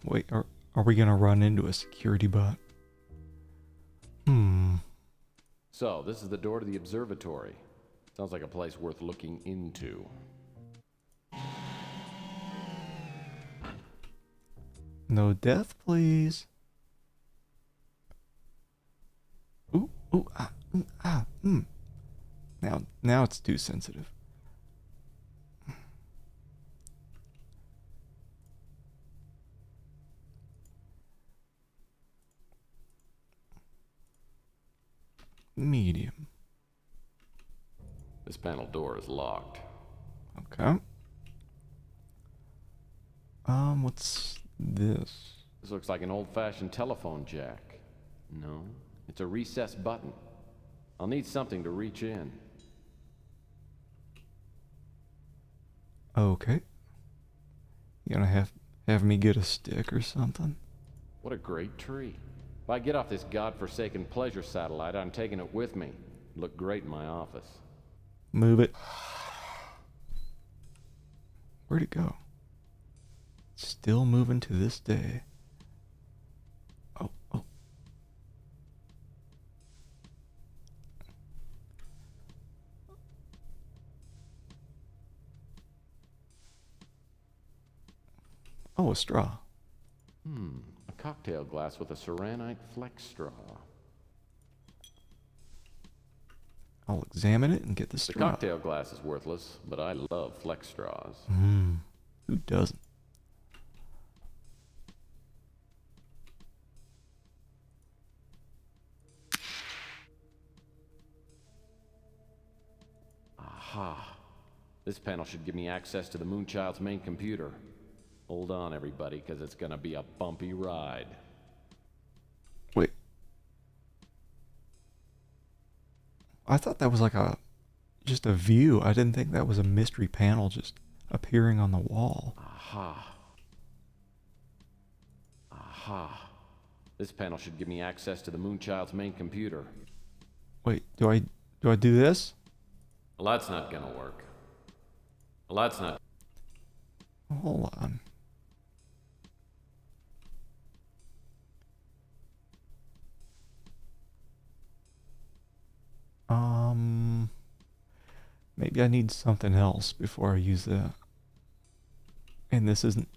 Wait, are we gonna run into a security bot? So, this is the door to the observatory. Sounds like a place worth looking into. No death, please. Ooh, Now it's too sensitive. Medium. This panel door is locked. Okay. What's this? This looks like an old-fashioned telephone jack. No, it's a recessed button. I'll need something to reach in. Okay. You gonna have me get a stick or something? What a great tree. If I get off this godforsaken pleasure satellite, I'm taking it with me. It'd look great in my office. Move it. Where'd it go? Still moving to this day. Oh, a straw. A cocktail glass with a ceranite flex straw. I'll examine it and get the The straw. cocktail glass is worthless, but I love flex straws. Who doesn't? Aha. This panel should give me access to the Moonchild's main computer. Hold on, everybody, because it's gonna be a bumpy ride. Wait. I thought that was like just a view. I didn't think that was a mystery panel just appearing on the wall. Aha. Aha. This panel should give me access to the Moonchild's main computer. Wait, do I do this? Well, that's not gonna work. Well, that's not... Hold on. Maybe I need something else before I use that. And this isn't...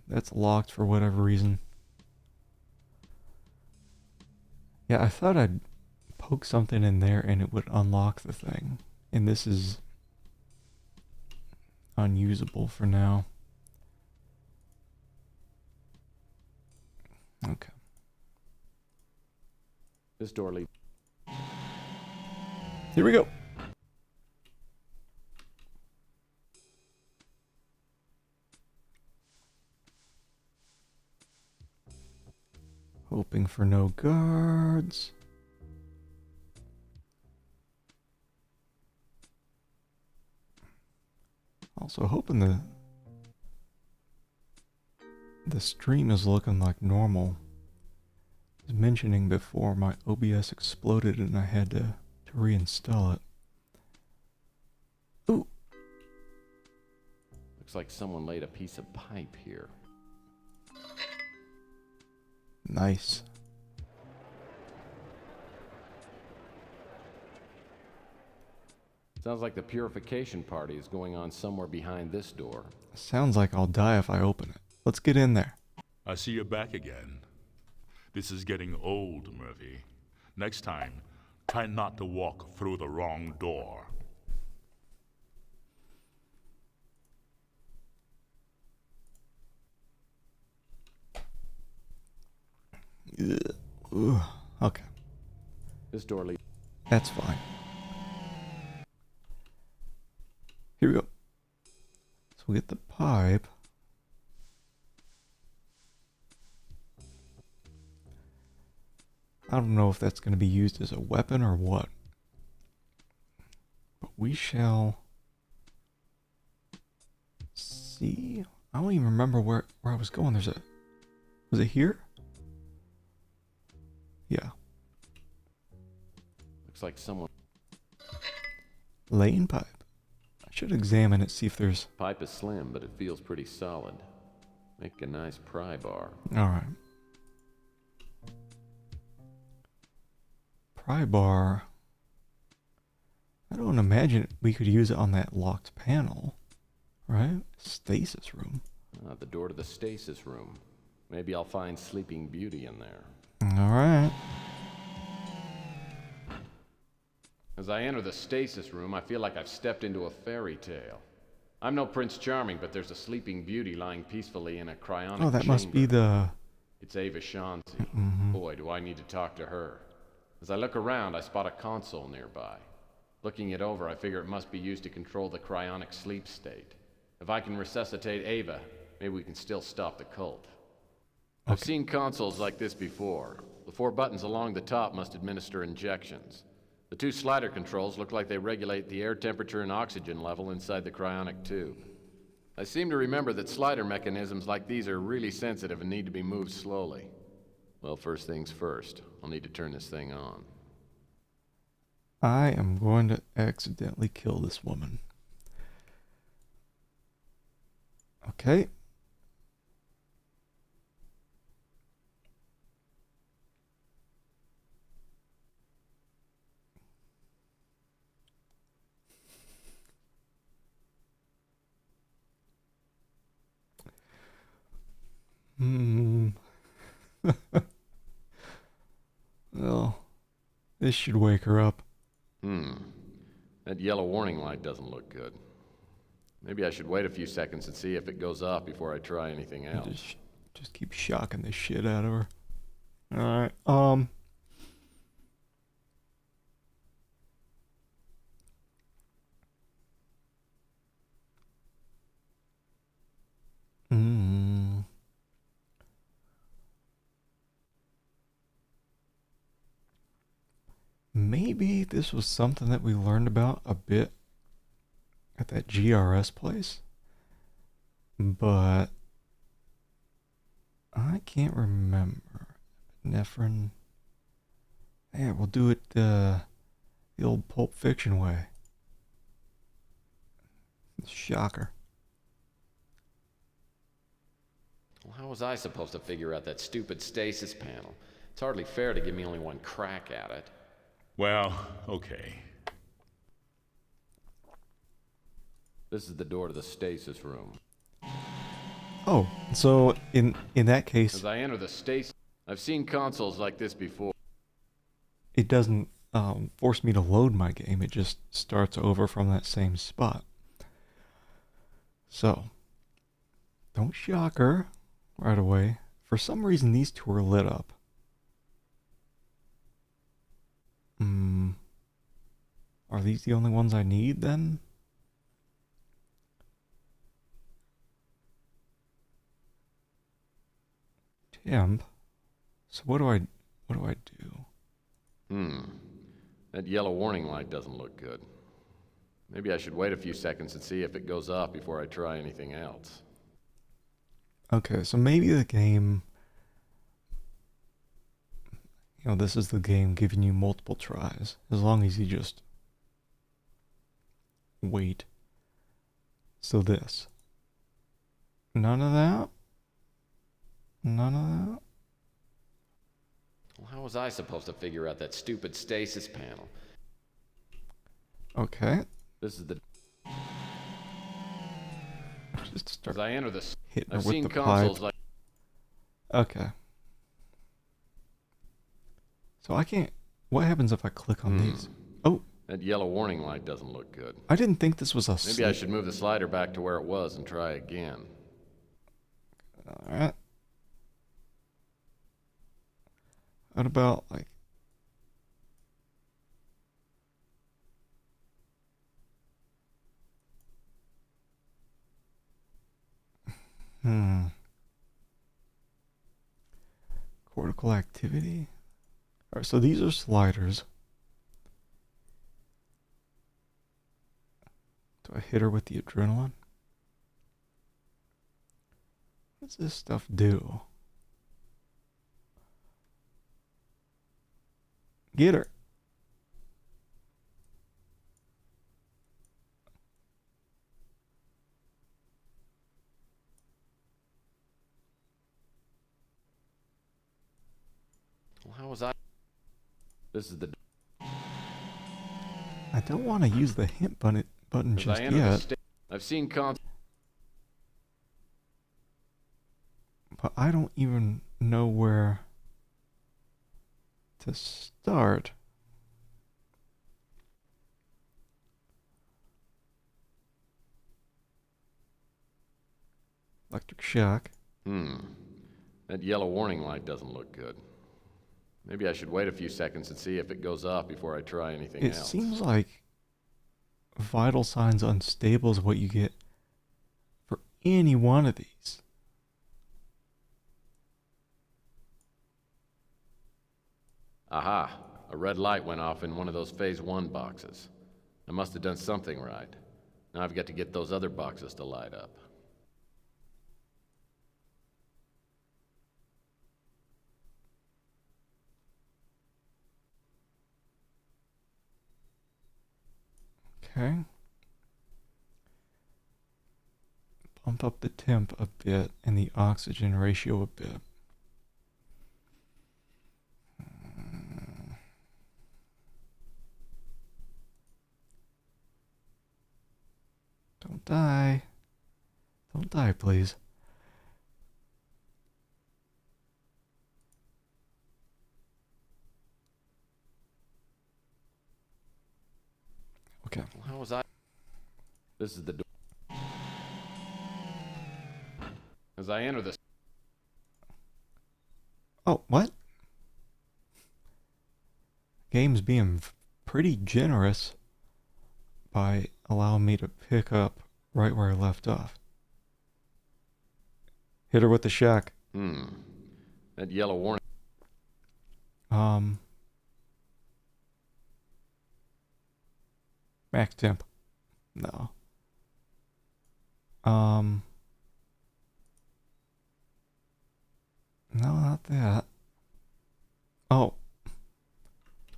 That's locked for whatever reason. Yeah, I thought I'd poke something in there and it would unlock the thing. And this is unusable for now. Okay. This door leads... Here we go. Hoping for no guards. Also hoping the stream is looking like normal. I was mentioning before my OBS exploded and I had to reinstall it. Ooh. Looks like someone laid a piece of pipe here. Nice. Sounds like the purification party is going on somewhere behind this door. Sounds like I'll die if I open it. Let's get in there. I see you're back again. This is getting old, Murphy. Next time, try not to walk through the wrong door. Ooh, okay. This door leads... That's fine. Here we go. So we get the pipe. I don't know if that's going to be used as a weapon or what. But we shall see. I don't even remember where I was going. Was it here? Yeah. Looks like someone... Laying pipe. I should examine it, see if there's... Pipe is slim, but it feels pretty solid. Make a nice pry bar. Alright. Pry bar. I don't imagine we could use it on that locked panel. Right? Stasis room. The door to the stasis room. Maybe I'll find Sleeping Beauty in there. Alright. As I enter the stasis room, I feel like I've stepped into a fairy tale. I'm no Prince Charming, but there's a Sleeping Beauty lying peacefully in a cryonic Oh, that chamber. must be the... It's Ava Chauncey. Mhm. Boy, do I need to talk to her. As I look around, I spot a console nearby. Looking it over, I figure it must be used to control the cryonic sleep state. If I can resuscitate Ava, maybe we can still stop the cult. I've seen consoles like this before. The 4 buttons along the top must administer injections. The 2 slider controls look like they regulate the air temperature and oxygen level inside the cryonic tube. I seem to remember that slider mechanisms like these are really sensitive and need to be moved slowly. Well, first things first. I'll need to turn this thing on. I am going to accidentally kill this woman. Okay. Well, this should wake her up. That yellow warning light doesn't look good. Maybe I should wait a few seconds and see if it goes off before I try anything else. Just keep shocking the shit out of her. Alright, Maybe this was something that we learned about a bit at that GRS place, but I can't remember. Nephrine. Yeah, we'll do it the old Pulp Fiction way. Shocker. Well, how was I supposed to figure out that stupid stasis panel? It's hardly fair to give me only one crack at it. Well, okay. This is the door to the stasis room. Oh, so in that case, As I enter the stasis, I've seen consoles like this before. it doesn't force me to load my game. It just starts over from that same spot. So, don't shock her right away. For some reason, these two are lit up. Are these the only ones I need then? Temp. So what do I do? That yellow warning light doesn't look good. Maybe I should wait a few seconds and see if it goes off before I try anything else. Okay, so maybe the game, this is the game giving you multiple tries, as long as you just wait. So this. None of that? None of that? Well, how was I supposed to figure out that stupid stasis panel? Okay. This is the... Just start As I enter hitting her I've with seen the consoles pipe. like... Okay. So I can't... What happens if I click on these? Oh! That yellow warning light doesn't look good. I didn't think this was a... Maybe I should move the slider back to where it was and try again. Alright. What about, like... Cortical activity? Alright, so these are sliders. Do I hit her with the adrenaline? What does this stuff do? Get her. Well, how was I... This is the... I don't want to use the hint button As just I enter the yet, I've seen consoles... but I don't even know where to start. Electric shock. That yellow warning light doesn't look good. Maybe I should wait a few seconds and see if it goes off before I try anything It else. seems like vital signs unstable is what you get for any one of these. Aha! A red light went off in one of those Phase 1 boxes. I must have done something right. Now I've got to get those other boxes to light up. Okay. Bump up the temp a bit and the oxygen ratio a bit. Don't die. Don't die, please. Okay. How was I? This is the door. As I enter this. Oh, what? Game's being pretty generous by allowing me to pick up right where I left off. Hit her with the shack. That yellow warning. Max temp. No. No, not that. Oh.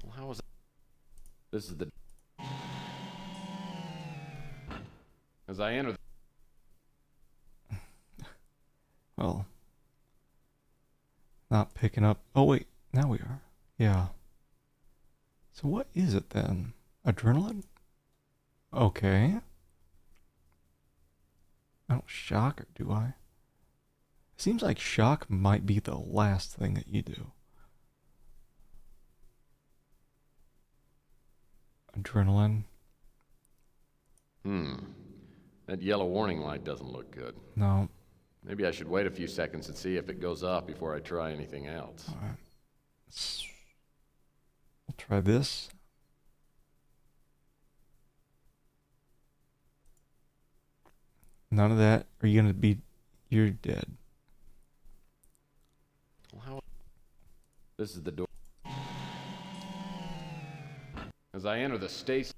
Well, how was it? This is the. As I enter. Well. Not picking up. Oh, wait. Now we are. Yeah. So what is it then? Adrenaline? Okay. I don't shock her, do I? Seems like shock might be the last thing that you do. Adrenaline. That yellow warning light doesn't look good. No. Maybe I should wait a few seconds and see if it goes off before I try anything else. Alright. We'll try this. None of that. Are you gonna be... You're dead. Well, how... This is the door. As I enter the station...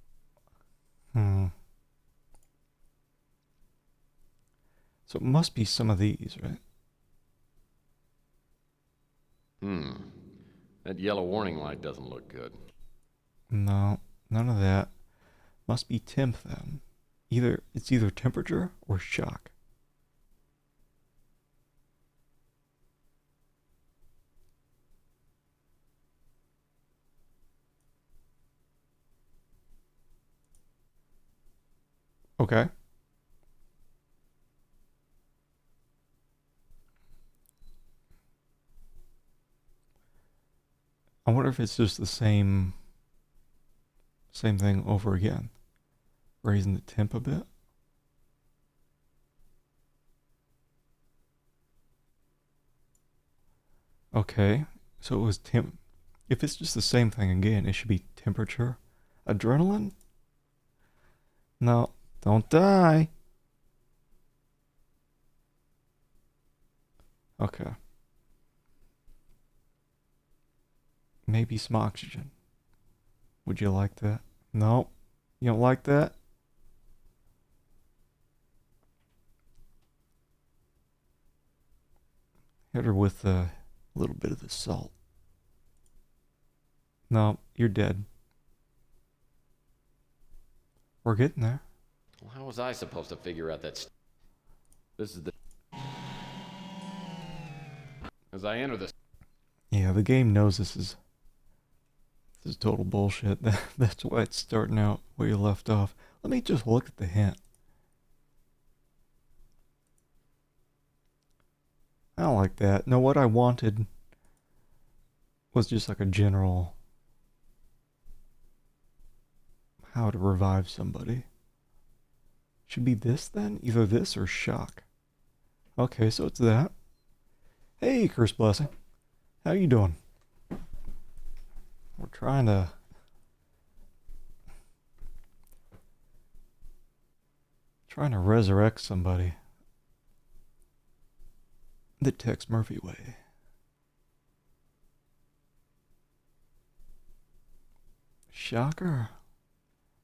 So it must be some of these, right? That yellow warning light doesn't look good. No, none of that. Must be temp then. It's either temperature or shock. Okay. I wonder if it's just the same thing over again. Raising the temp a bit. Okay, so it was temp. If it's just the same thing again, it should be temperature. Adrenaline? No, don't die. Okay. Maybe some oxygen. Would you like that? No. You don't like that? Hit her with a little bit of the salt. No, you're dead. We're getting there. Well, how was I supposed to figure out that... This is the... As I enter this... Yeah, the game knows this is total bullshit. That's why it's starting out where you left off. Let me just look at the hint. I don't like that. No, what I wanted was just like a general how to revive somebody. Should be this then? Either this or shock. Okay, so it's that. Hey, Curse Blessing. How you doing? We're trying to resurrect somebody the Tex Murphy way. Shocker?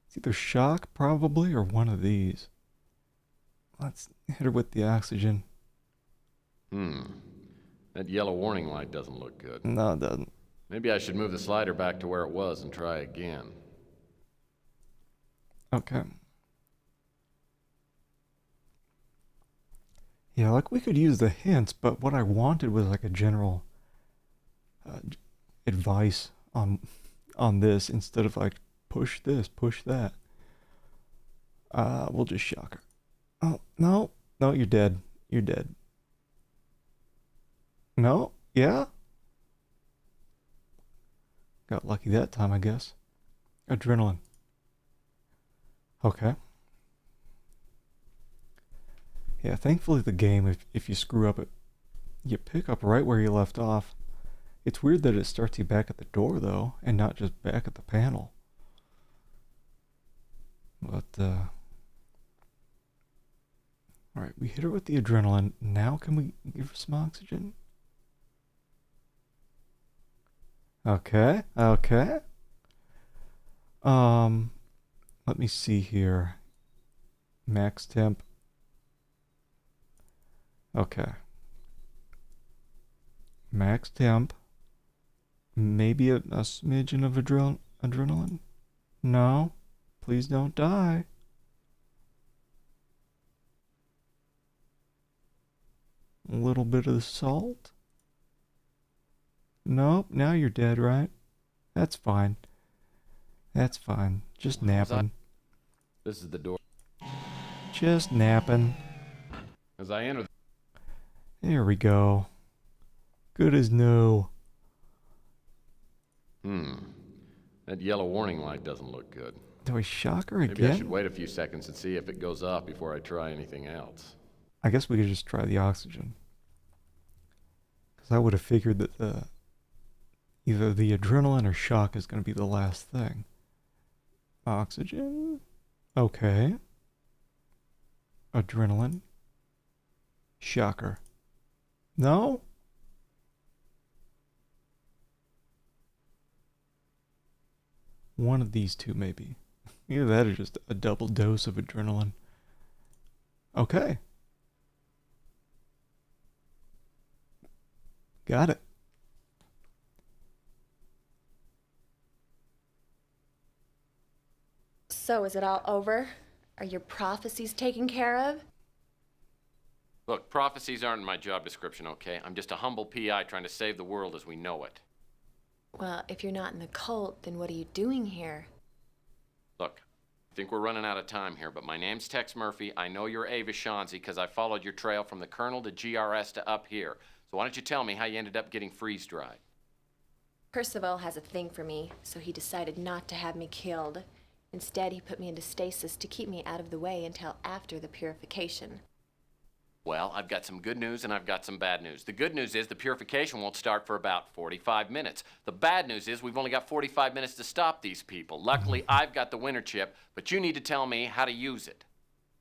It's either shock probably or one of these. Let's hit her with the oxygen. That yellow warning light doesn't look good. No, it doesn't. Maybe I should move the slider back to where it was and try again. Okay. Yeah, like we could use the hints, but what I wanted was like a general advice on this instead of like push this, push that. We'll just shock her. Oh, no, you're dead. You're dead. No? Yeah? Got lucky that time, I guess. Adrenaline. Okay. Yeah, thankfully the game, if you screw up, you pick up right where you left off. It's weird that it starts you back at the door, though, and not just back at the panel. But, alright, we hit her with the adrenaline. Now can we give her some oxygen? Okay, okay. Let me see here. Max temp. Okay. Max temp. Maybe a smidgen of adrenaline? No. Please don't die. A little bit of the salt? Nope, now you're dead, right? That's fine. That's fine. Just napping. This is the door. Just napping. As I enter... There we go. Good as new. That yellow warning light doesn't look good. Do we shock her again? Maybe I should wait a few seconds and see if it goes up before I try anything else. I guess we could just try the oxygen. Because I would have figured that either the adrenaline or shock is going to be the last thing. Oxygen? Okay. Adrenaline. Shocker. No? One of these two, maybe. Either that or just a double dose of adrenaline. Okay. Got it. So, is it all over? Are your prophecies taken care of? Look, prophecies aren't in my job description, okay? I'm just a humble PI trying to save the world as we know it. Well, if you're not in the cult, then what are you doing here? Look, I think we're running out of time here, but my name's Tex Murphy. I know you're Ava Shaughnessy because I followed your trail from the Colonel to GRS to up here. So why don't you tell me how you ended up getting freeze-dried? Percival has a thing for me, so he decided not to have me killed. Instead, he put me into stasis to keep me out of the way until after the purification. Well, I've got some good news and I've got some bad news. The good news is the purification won't start for about 45 minutes. The bad news is we've only got 45 minutes to stop these people. Luckily, I've got the winter chip, but you need to tell me how to use it.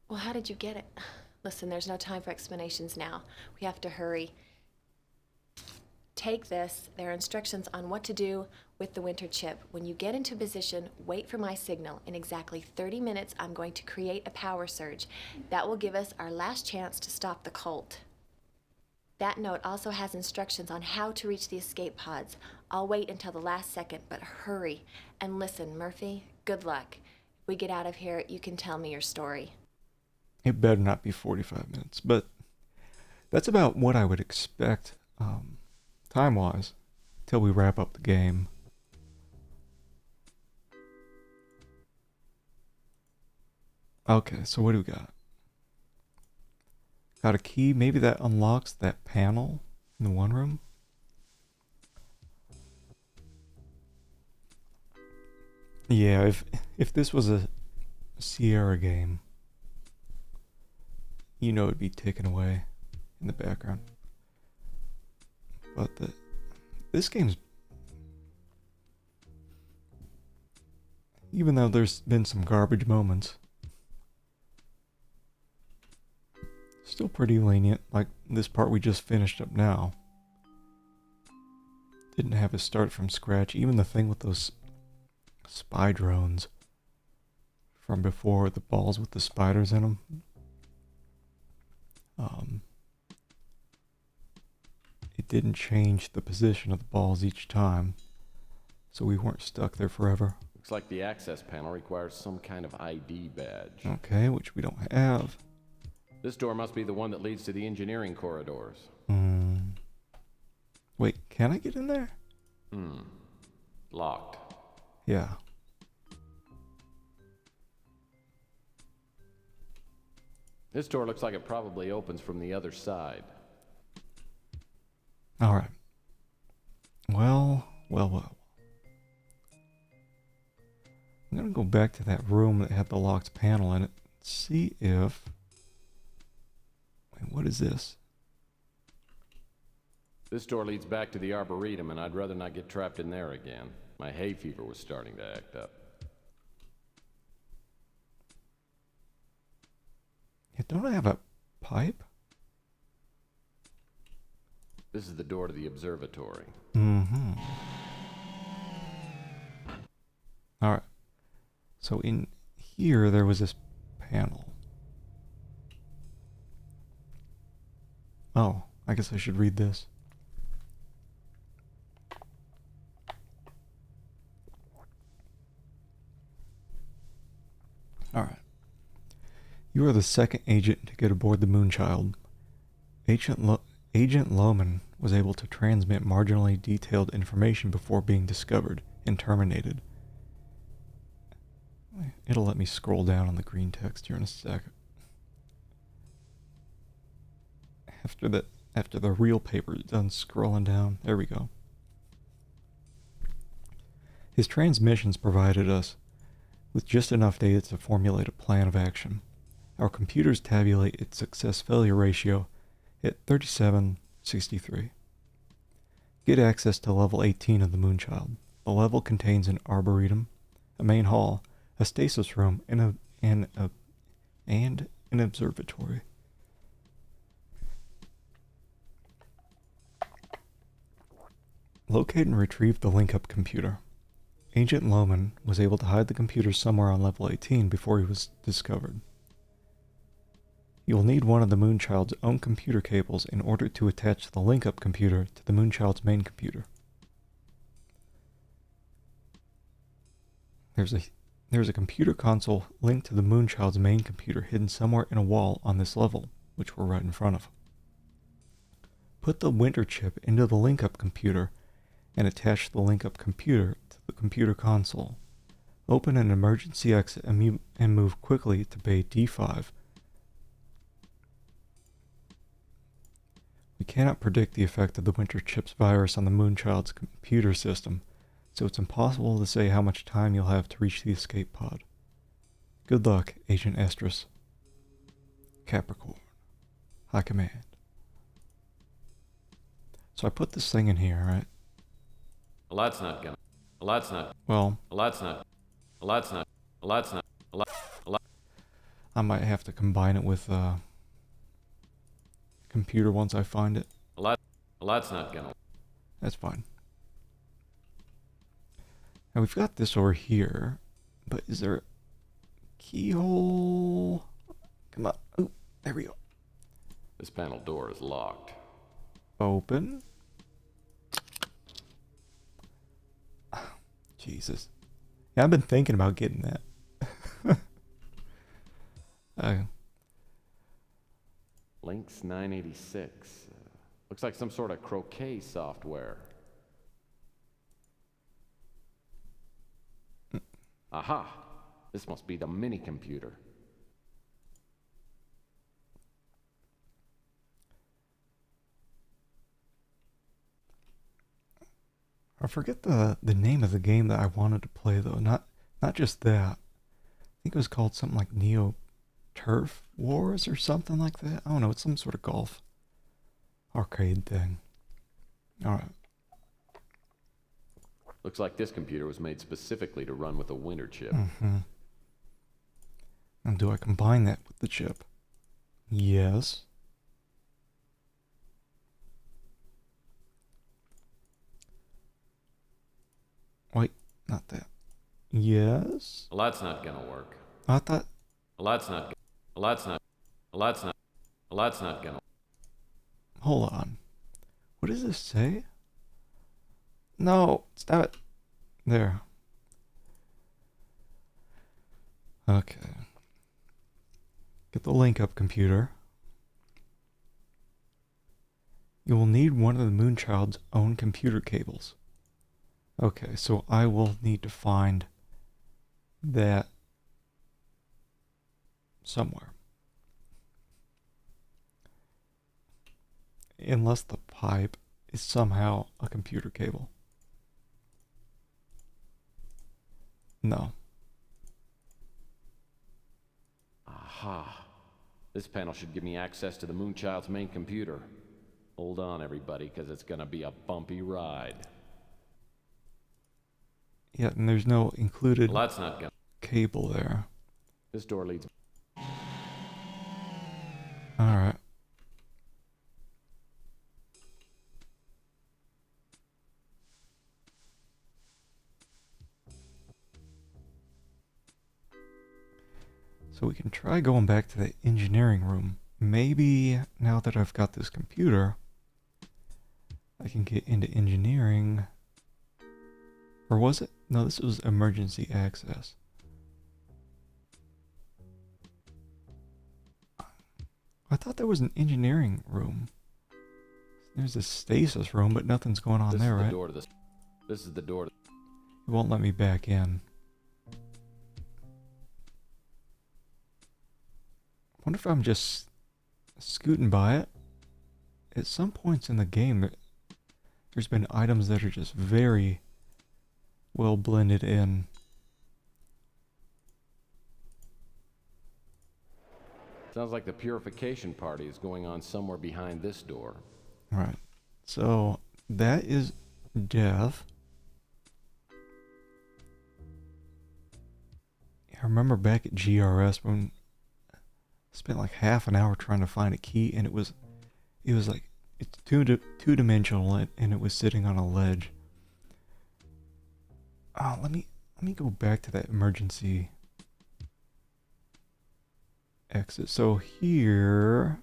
Well, how did you get it? Listen, there's no time for explanations now. We have to hurry. Take this. There are instructions on what to do with the winter chip. When you get into position, wait for my signal. In exactly 30 minutes, I'm going to create a power surge. That will give us our last chance to stop the cult. That note also has instructions on how to reach the escape pods. I'll wait until the last second, but hurry. And listen, Murphy, good luck. If we get out of here, you can tell me your story. It better not be 45 minutes, but that's about what I would expect, time-wise, till we wrap up the game. Okay, so what do we got? Got a key, maybe that unlocks that panel in the one room? Yeah, if this was a Sierra game, you know it'd be taken away in the background. But this game's, even though there's been some garbage moments, still pretty lenient, like this part we just finished up now. Didn't have to start from scratch. Even the thing with those spy drones from before, the balls with the spiders in them. It didn't change the position of the balls each time, so we weren't stuck there forever. Looks like the access panel requires some kind of ID badge. Okay, which we don't have. This door must be the one that leads to the engineering corridors. Wait, can I get in there? Locked. Yeah. This door looks like it probably opens from the other side. Alright. Well. I'm going to go back to that room that had the locked panel in it. See if... Wait, what is this? This door leads back to the Arboretum, and I'd rather not get trapped in there again. My hay fever was starting to act up. Yeah, don't I have a pipe? This is the door to the observatory. Mm-hmm. Alright. So in here, there was this panel. Oh, I guess I should read this. Alright. You are the second agent to get aboard the Moonchild. Agent Lohman was able to transmit marginally detailed information before being discovered and terminated. It'll let me scroll down on the green text here in a second. After the real paper is done scrolling down, there we go. His transmissions provided us with just enough data to formulate a plan of action. Our computers tabulate its success-failure ratio at 3763. Get access to level 18 of the Moonchild. The level contains an arboretum, a main hall, a stasis room, and an observatory. Locate and retrieve the link-up computer. Agent Lohman was able to hide the computer somewhere on level 18 before he was discovered. You will need one of the Moonchild's own computer cables in order to attach the link-up computer to the Moonchild's main computer. There's a computer console linked to the Moonchild's main computer hidden somewhere in a wall on this level, which we're right in front of. Put the Winter chip into the link-up computer and attach the link-up computer to the computer console. Open an emergency exit and move quickly to Bay D5. We cannot predict the effect of the Winter chip's virus on the Moonchild's computer system, so it's impossible to say how much time you'll have to reach the escape pod. Good luck, Agent Estrus. Capricorn. High Command. So I put this thing in here, right? A lot's not gonna. A lot's not. Well. A lot's not. A lot's not. A lot's not. A lot. I might have to combine it with computer once I find it. A lot's not gonna. That's fine. Now we've got this over here, but is there a keyhole? Come on. Oh, there we go. This panel door is locked. Open. Jesus. Yeah, I've been thinking about getting that. Lynx 986. Looks like some sort of croquet software. Aha! This must be the mini computer. I forget the name of the game that I wanted to play though. Not just that. I think it was called something like Neo Turf Wars or something like that. I don't know. It's some sort of golf arcade thing. All right. Looks like this computer was made specifically to run with a Winter chip. Mm-hmm. And do I combine that with the chip? Yes. Wait, not that. Yes. A lot's not gonna work. I thought. A lot's not. A lot's not. A lot's not. A lot's not gonna. Hold on. What does this say? No, stop it. There. Okay. Get the link-up computer. You will need one of the Moonchild's own computer cables. Okay, so I will need to find that somewhere. Unless the pipe is somehow a computer cable. No. Aha. This panel should give me access to the Moonchild's main computer. Hold on, everybody, because it's gonna be a bumpy ride. Yeah, and there's no included Well, that's not gonna... cable there. This door leads... Alright. So we can try going back to the engineering room. Maybe now that I've got this computer, I can get into engineering. Or was it? No, this was emergency access. I thought there was an engineering room. There's a stasis room, but nothing's going on there, right? This is the door. It won't let me back in. I wonder if I'm just scooting by it. At some points in the game, there's been items that are just very well blended in. Sounds like the purification party is going on somewhere behind this door. Right. So that is death. I remember back at GRS when I spent like half an hour trying to find a key, and it was like it's two-dimensional, and it was sitting on a ledge. Oh, let me go back to that emergency exit. So here,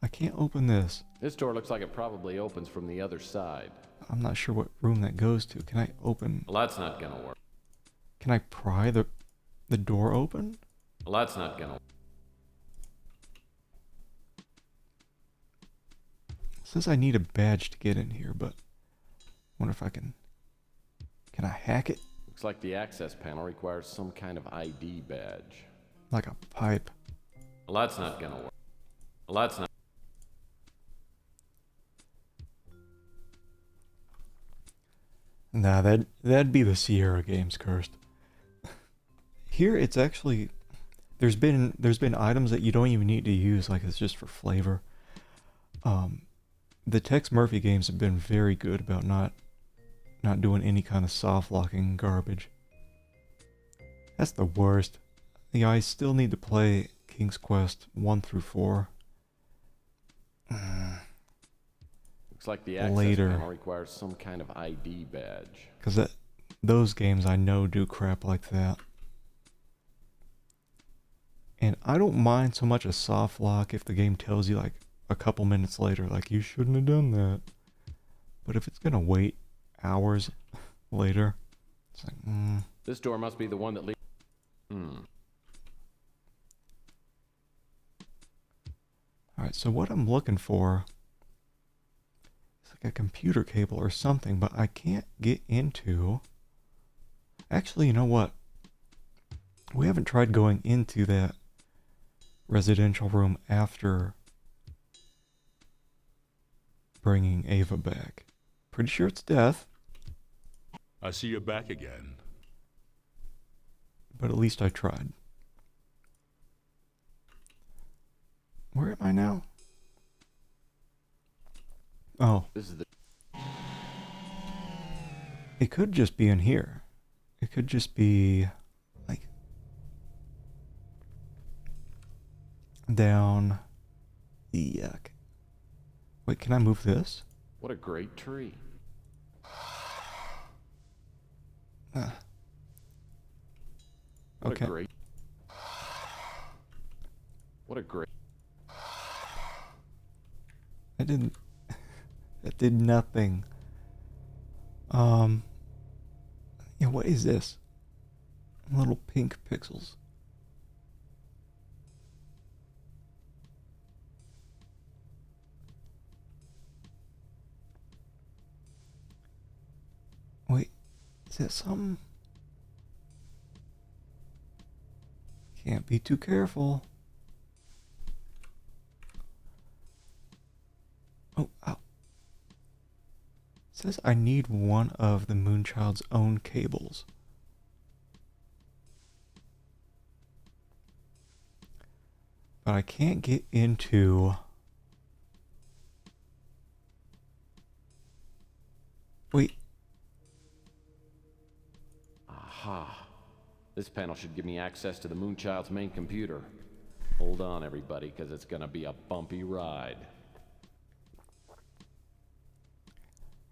I can't open this. This door looks like it probably opens from the other side. I'm not sure what room that goes to. Can I open? Well, that's not gonna work. Can I pry the door open? Well, that's not gonna work. It says I need a badge to get in here, but I wonder if I can I hack it? Looks like the access panel requires some kind of ID badge. Like a pipe. Well, that's not gonna work. Well, that's not. Nah, that'd be the Sierra games cursed. Here it's actually there's been items that you don't even need to use, like it's just for flavor. The Tex Murphy games have been very good about not doing any kind of soft locking garbage. That's the worst. Yeah, I still need to play King's Quest 1 through 4. Looks like the access panel requires some kind of ID badge. Because those games I know do crap like that. And I don't mind so much a soft lock if the game tells you like a couple minutes later, like you shouldn't have done that. But if it's gonna wait hours later, it's like, This door must be the one that leads. Alright, so what I'm looking for is like a computer cable or something, but I can't get into. Actually, you know what? We haven't tried going into that residential room after bringing Ava back. Pretty sure it's death. I see you're back again. But at least I tried. Where am I now? Oh. This is the. It could just be in here. It could just be like down. Yuck. Wait, can I move this? What a great tree. Okay. What a great. I didn't. That did nothing. Yeah, what is this? Little pink pixels. Wait, is that something? Can't be too careful. Oh, ow. It says I need one of the Moonchild's own cables. But I can't get into... Wait. Aha. This panel should give me access to the Moonchild's main computer. Hold on, everybody, because it's gonna be a bumpy ride.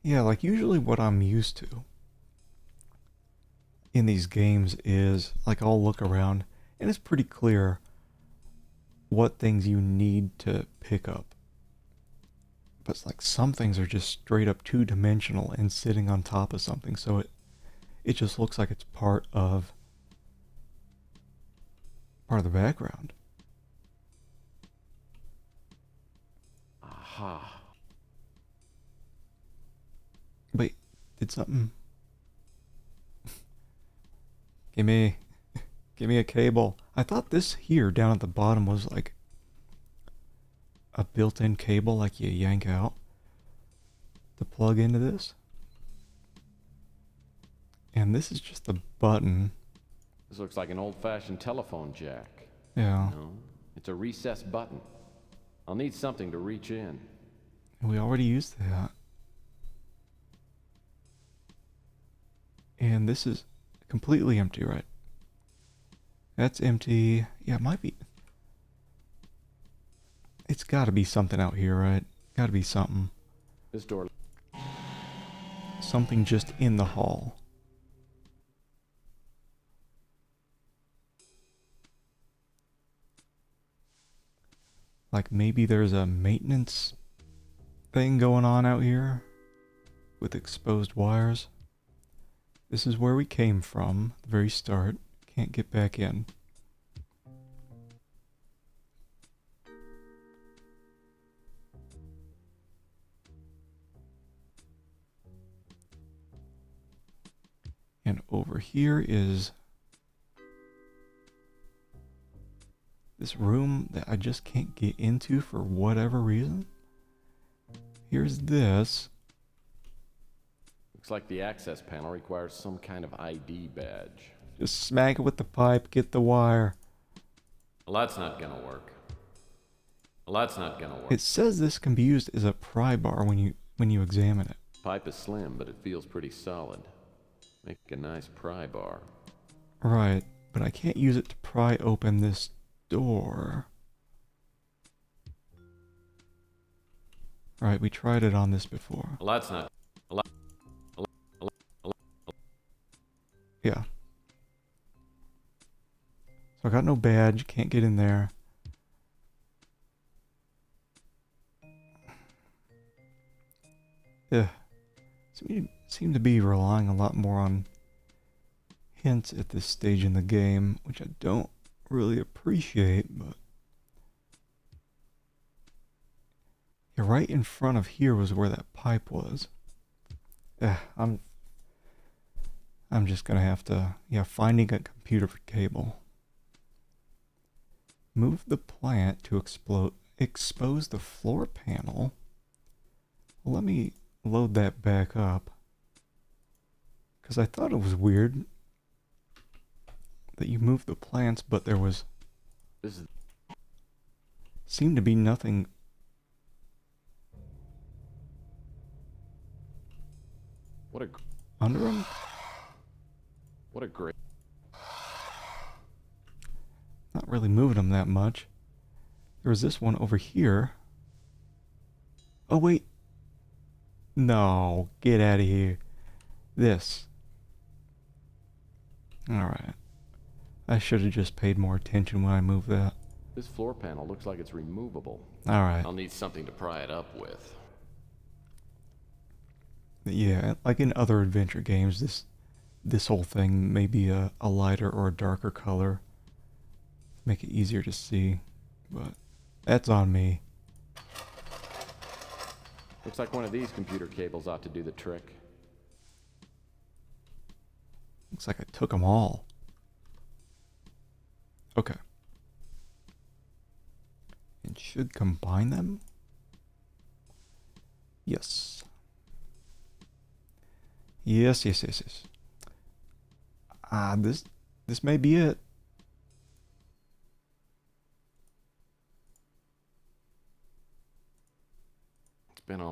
Yeah, like usually what I'm used to in these games is, like, I'll look around and it's pretty clear what things you need to pick up. But it's like some things are just straight up two-dimensional and sitting on top of something, so it just looks like it's part of the background. Aha. Wait, did something... Give me a cable. I thought this here down at the bottom was like a built-in cable, like you yank out to plug into this. And this is just a button. This looks like an old-fashioned telephone jack. Yeah. No, it's a recessed button. I'll need something to reach in. And we already used that. And this is completely empty, right? That's empty. Yeah, it might be. It's got to be something out here, right? Got to be something. This door. Something just in the hall. Like maybe there's a maintenance thing going on out here with exposed wires. This is where we came from, the very start. Can't get back in. And over here is this room that I just can't get into for whatever reason. Here's this. Looks like the access panel requires some kind of ID badge. Just smack it with the pipe, get the wire. Well, that's not gonna work. It says this can be used as a pry bar when you examine it. Pipe is slim, but it feels pretty solid. Make a nice pry bar. Right, but I can't use it to pry open this door. Alright, we tried it on this before. Well, that's not... Yeah. So I got no badge, can't get in there. Yeah. Seem to be relying a lot more on hints at this stage in the game, which I don't really appreciate, but... Yeah, right in front of here was where that pipe was. Yeah, I'm just gonna have to... Yeah, finding a computer cable. Move the plant to expose the floor panel. Well, let me load that back up. Because I thought it was weird that you moved the plants, but there was... seemed to be nothing... under them? What a great... Not really moving them that much. There was this one over here. Oh, wait. No, get out of here. This. Alright. I should have just paid more attention when I moved that. This floor panel looks like it's removable. Alright. I'll need something to pry it up with. Yeah, like in other adventure games, this whole thing may be a lighter or a darker color. Make it easier to see, but that's on me. Looks like one of these computer cables ought to do the trick. Looks like I took them all. Okay. And should combine them? Yes. Yes. This may be it.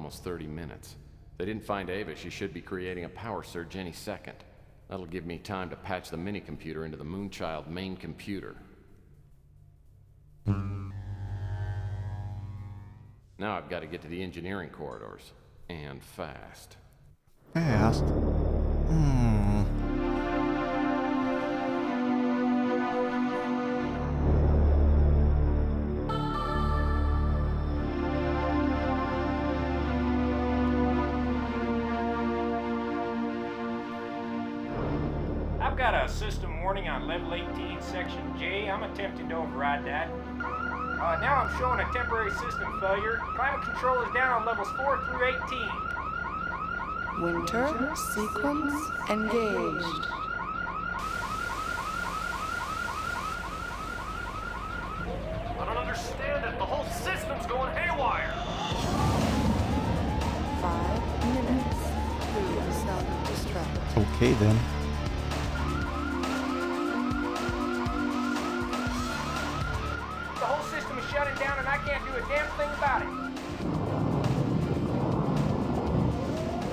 almost 30 minutes. If they didn't find Ava, she should be creating a power surge any second. That'll give me time to patch the mini-computer into the Moonchild main computer. Now I've got to get to the engineering corridors. And fast. Fast? I've got a system warning on level 18, section J. I'm attempting to override that. Now I'm showing a temporary system failure. Climate control is down on levels 4 through 18. Winter sequence engaged. I don't understand it. The whole system's going haywire. 5 minutes to self-destruct. Okay then. The whole system is shutting down and I can't do a damn thing about it.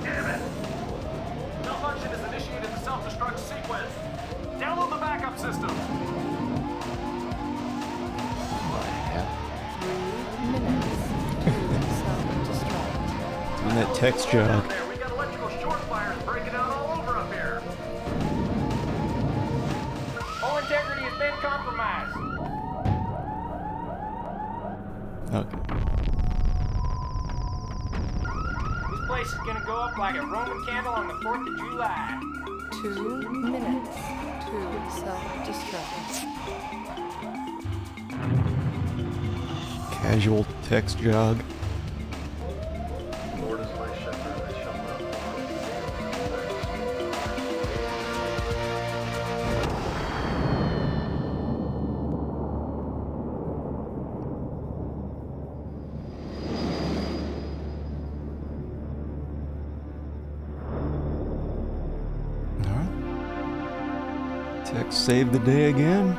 Damn it! Malfunction has initiated the self-destruct sequence. Download the backup system. 3 minutes to self-destruct. Doing that text jog. We got electrical short fires breaking out all over up here. Whole integrity has been compromised. Okay. This place is gonna go up like a Roman candle on the 4th of July. 2 minutes to self-destruct. Casual text jog. Lord is my shepherd, I shall not Text saved the day again.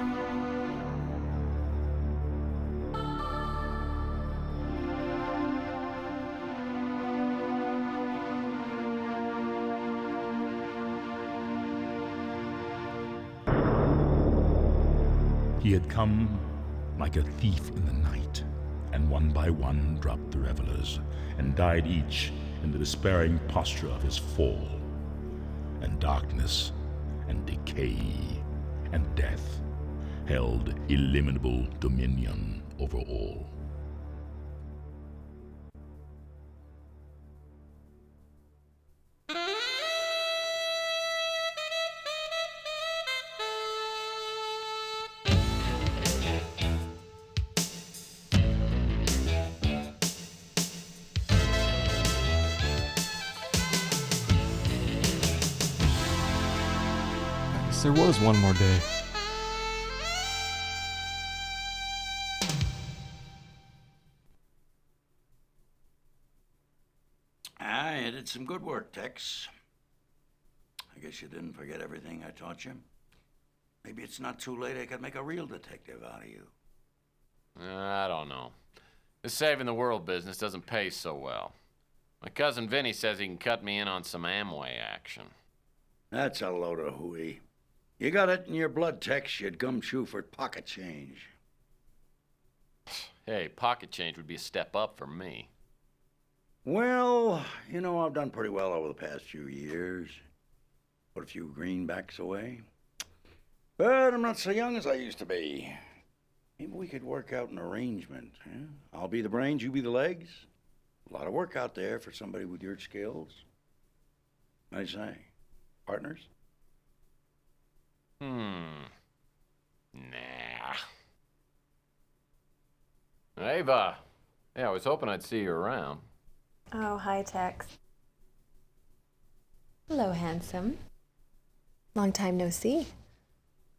He had come like a thief in the night, and one by one dropped the revelers, and died each in the despairing posture of his fall. And darkness, and decay, and death held illimitable dominion over all. There was one more day. You did some good work, Tex. I guess you didn't forget everything I taught you. Maybe it's not too late. I could make a real detective out of you. I don't know. This saving the world business doesn't pay so well. My cousin Vinny says he can cut me in on some Amway action. That's a load of hooey. You got it in your blood, Tex. You'd gumshoe for pocket change. Hey, pocket change would be a step up for me. Well, you know, I've done pretty well over the past few years. Put a few greenbacks away. But I'm not so young as I used to be. Maybe we could work out an arrangement. Huh? I'll be the brains, you be the legs. A lot of work out there for somebody with your skills. I say, partners? Nah. Ava. Yeah, I was hoping I'd see you around. Oh, hi, Tex. Hello, handsome. Long time no see.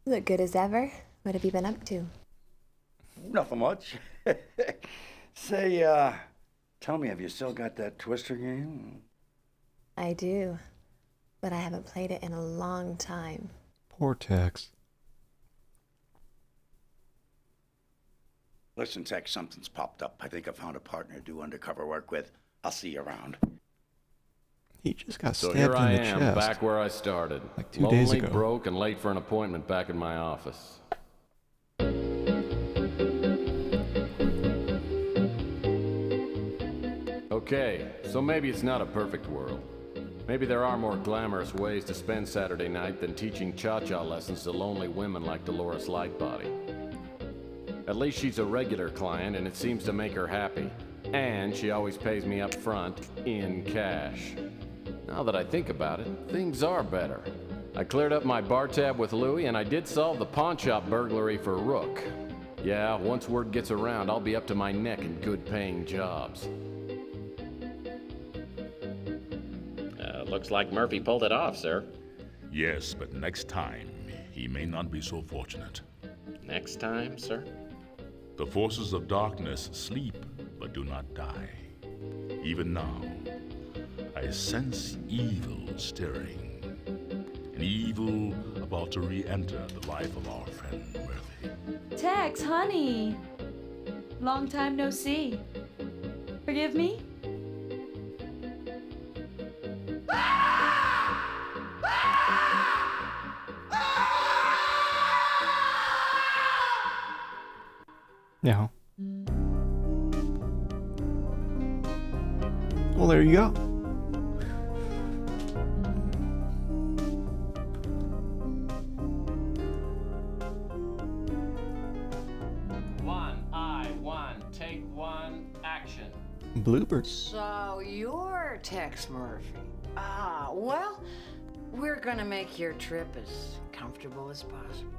You look good as ever. What have you been up to? Nothing much. Say, tell me, have you still got that Twister game? I do, but I haven't played it in a long time. Poor Tex. Listen, Tex, something's popped up. I think I found a partner to do undercover work with. I'll see you around. He just got So stabbed here I in the am, chest. back where I started. Like 2 days Lonely, ago. broke, and late for an appointment back in my office. Okay, so maybe it's not a perfect world. Maybe there are more glamorous ways to spend Saturday night than teaching cha-cha lessons to lonely women like Dolores Lightbody. At least she's a regular client and it seems to make her happy. And she always pays me up front, in cash. Now that I think about it, things are better. I cleared up my bar tab with Louie and I did solve the pawn shop burglary for Rook. Yeah, once word gets around, I'll be up to my neck in good-paying jobs. Looks like Murphy pulled it off, sir. Yes, but next time, he may not be so fortunate. Next time, sir? The forces of darkness sleep, but do not die. Even now, I sense evil stirring. An evil about to re-enter the life of our friend Murphy. Tex, honey. Long time no see. Forgive me? Yeah. Well, there you go. Take one, action. Bloopers. So you're Tex Murphy. Ah, well, we're gonna make your trip as comfortable as possible.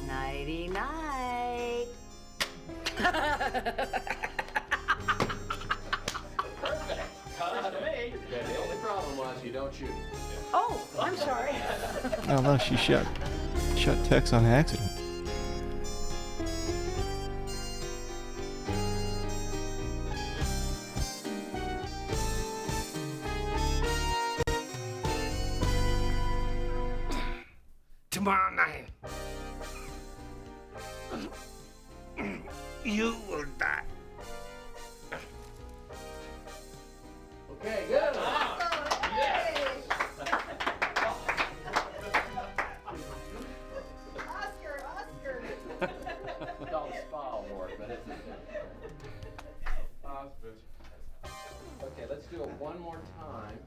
Nighty night. Perfect. Yeah, the only problem was you don't shoot. Oh, I'm sorry. Oh no, she shot Tex on accident. Tomorrow night, you will die. Okay, good. Oscar. It's called a spa award, but it's okay, let's do it one more time.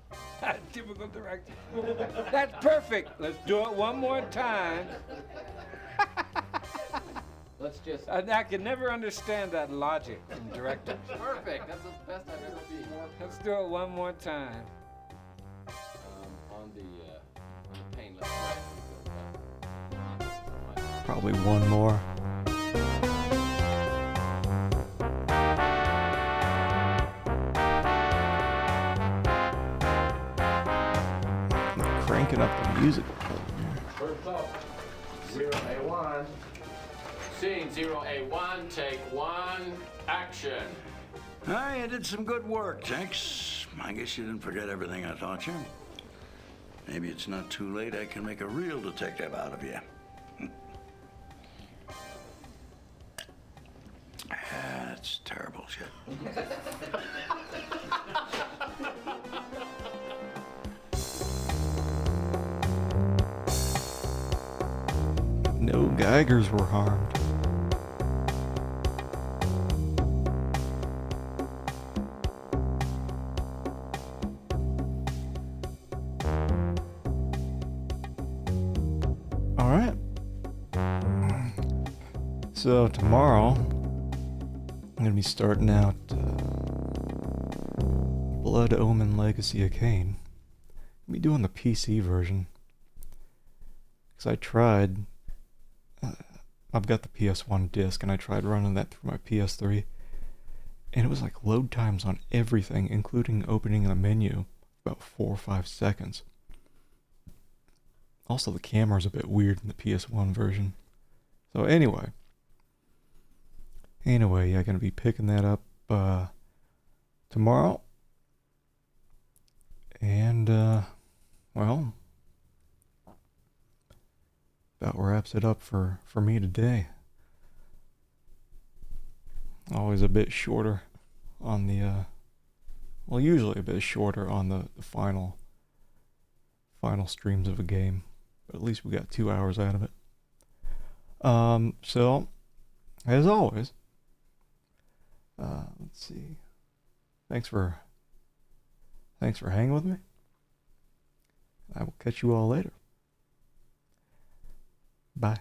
Typical director. That's perfect. Let's do it one more time. Let's just. I can never understand that logic from directors. Perfect. That's the best I've ever seen. Let's do it one more time. On the painless. Probably one more. Cranking up the music. First up, 0A1. Scene 0A1, take one, action. You did some good work, Tex. I guess you didn't forget everything I taught you. Maybe it's not too late. I can make a real detective out of you. That's terrible shit. No Geigers were harmed. All right. So tomorrow, I'm going to be starting out Blood Omen Legacy of Kain. I'll be doing the PC version. Because I tried... I've got the PS1 disc, and I tried running that through my PS3. And it was like load times on everything, including opening the menu, about 4 or 5 seconds. Also, the camera's a bit weird in the PS1 version. So anyway, yeah, gonna be picking that up tomorrow. And, well, about wraps it up for me today. Always a bit shorter on the, well, usually a bit shorter on the final streams of a game. But at least we got 2 hours out of it. So, as always, let's see. Thanks for hanging with me. I will catch you all later. Bye.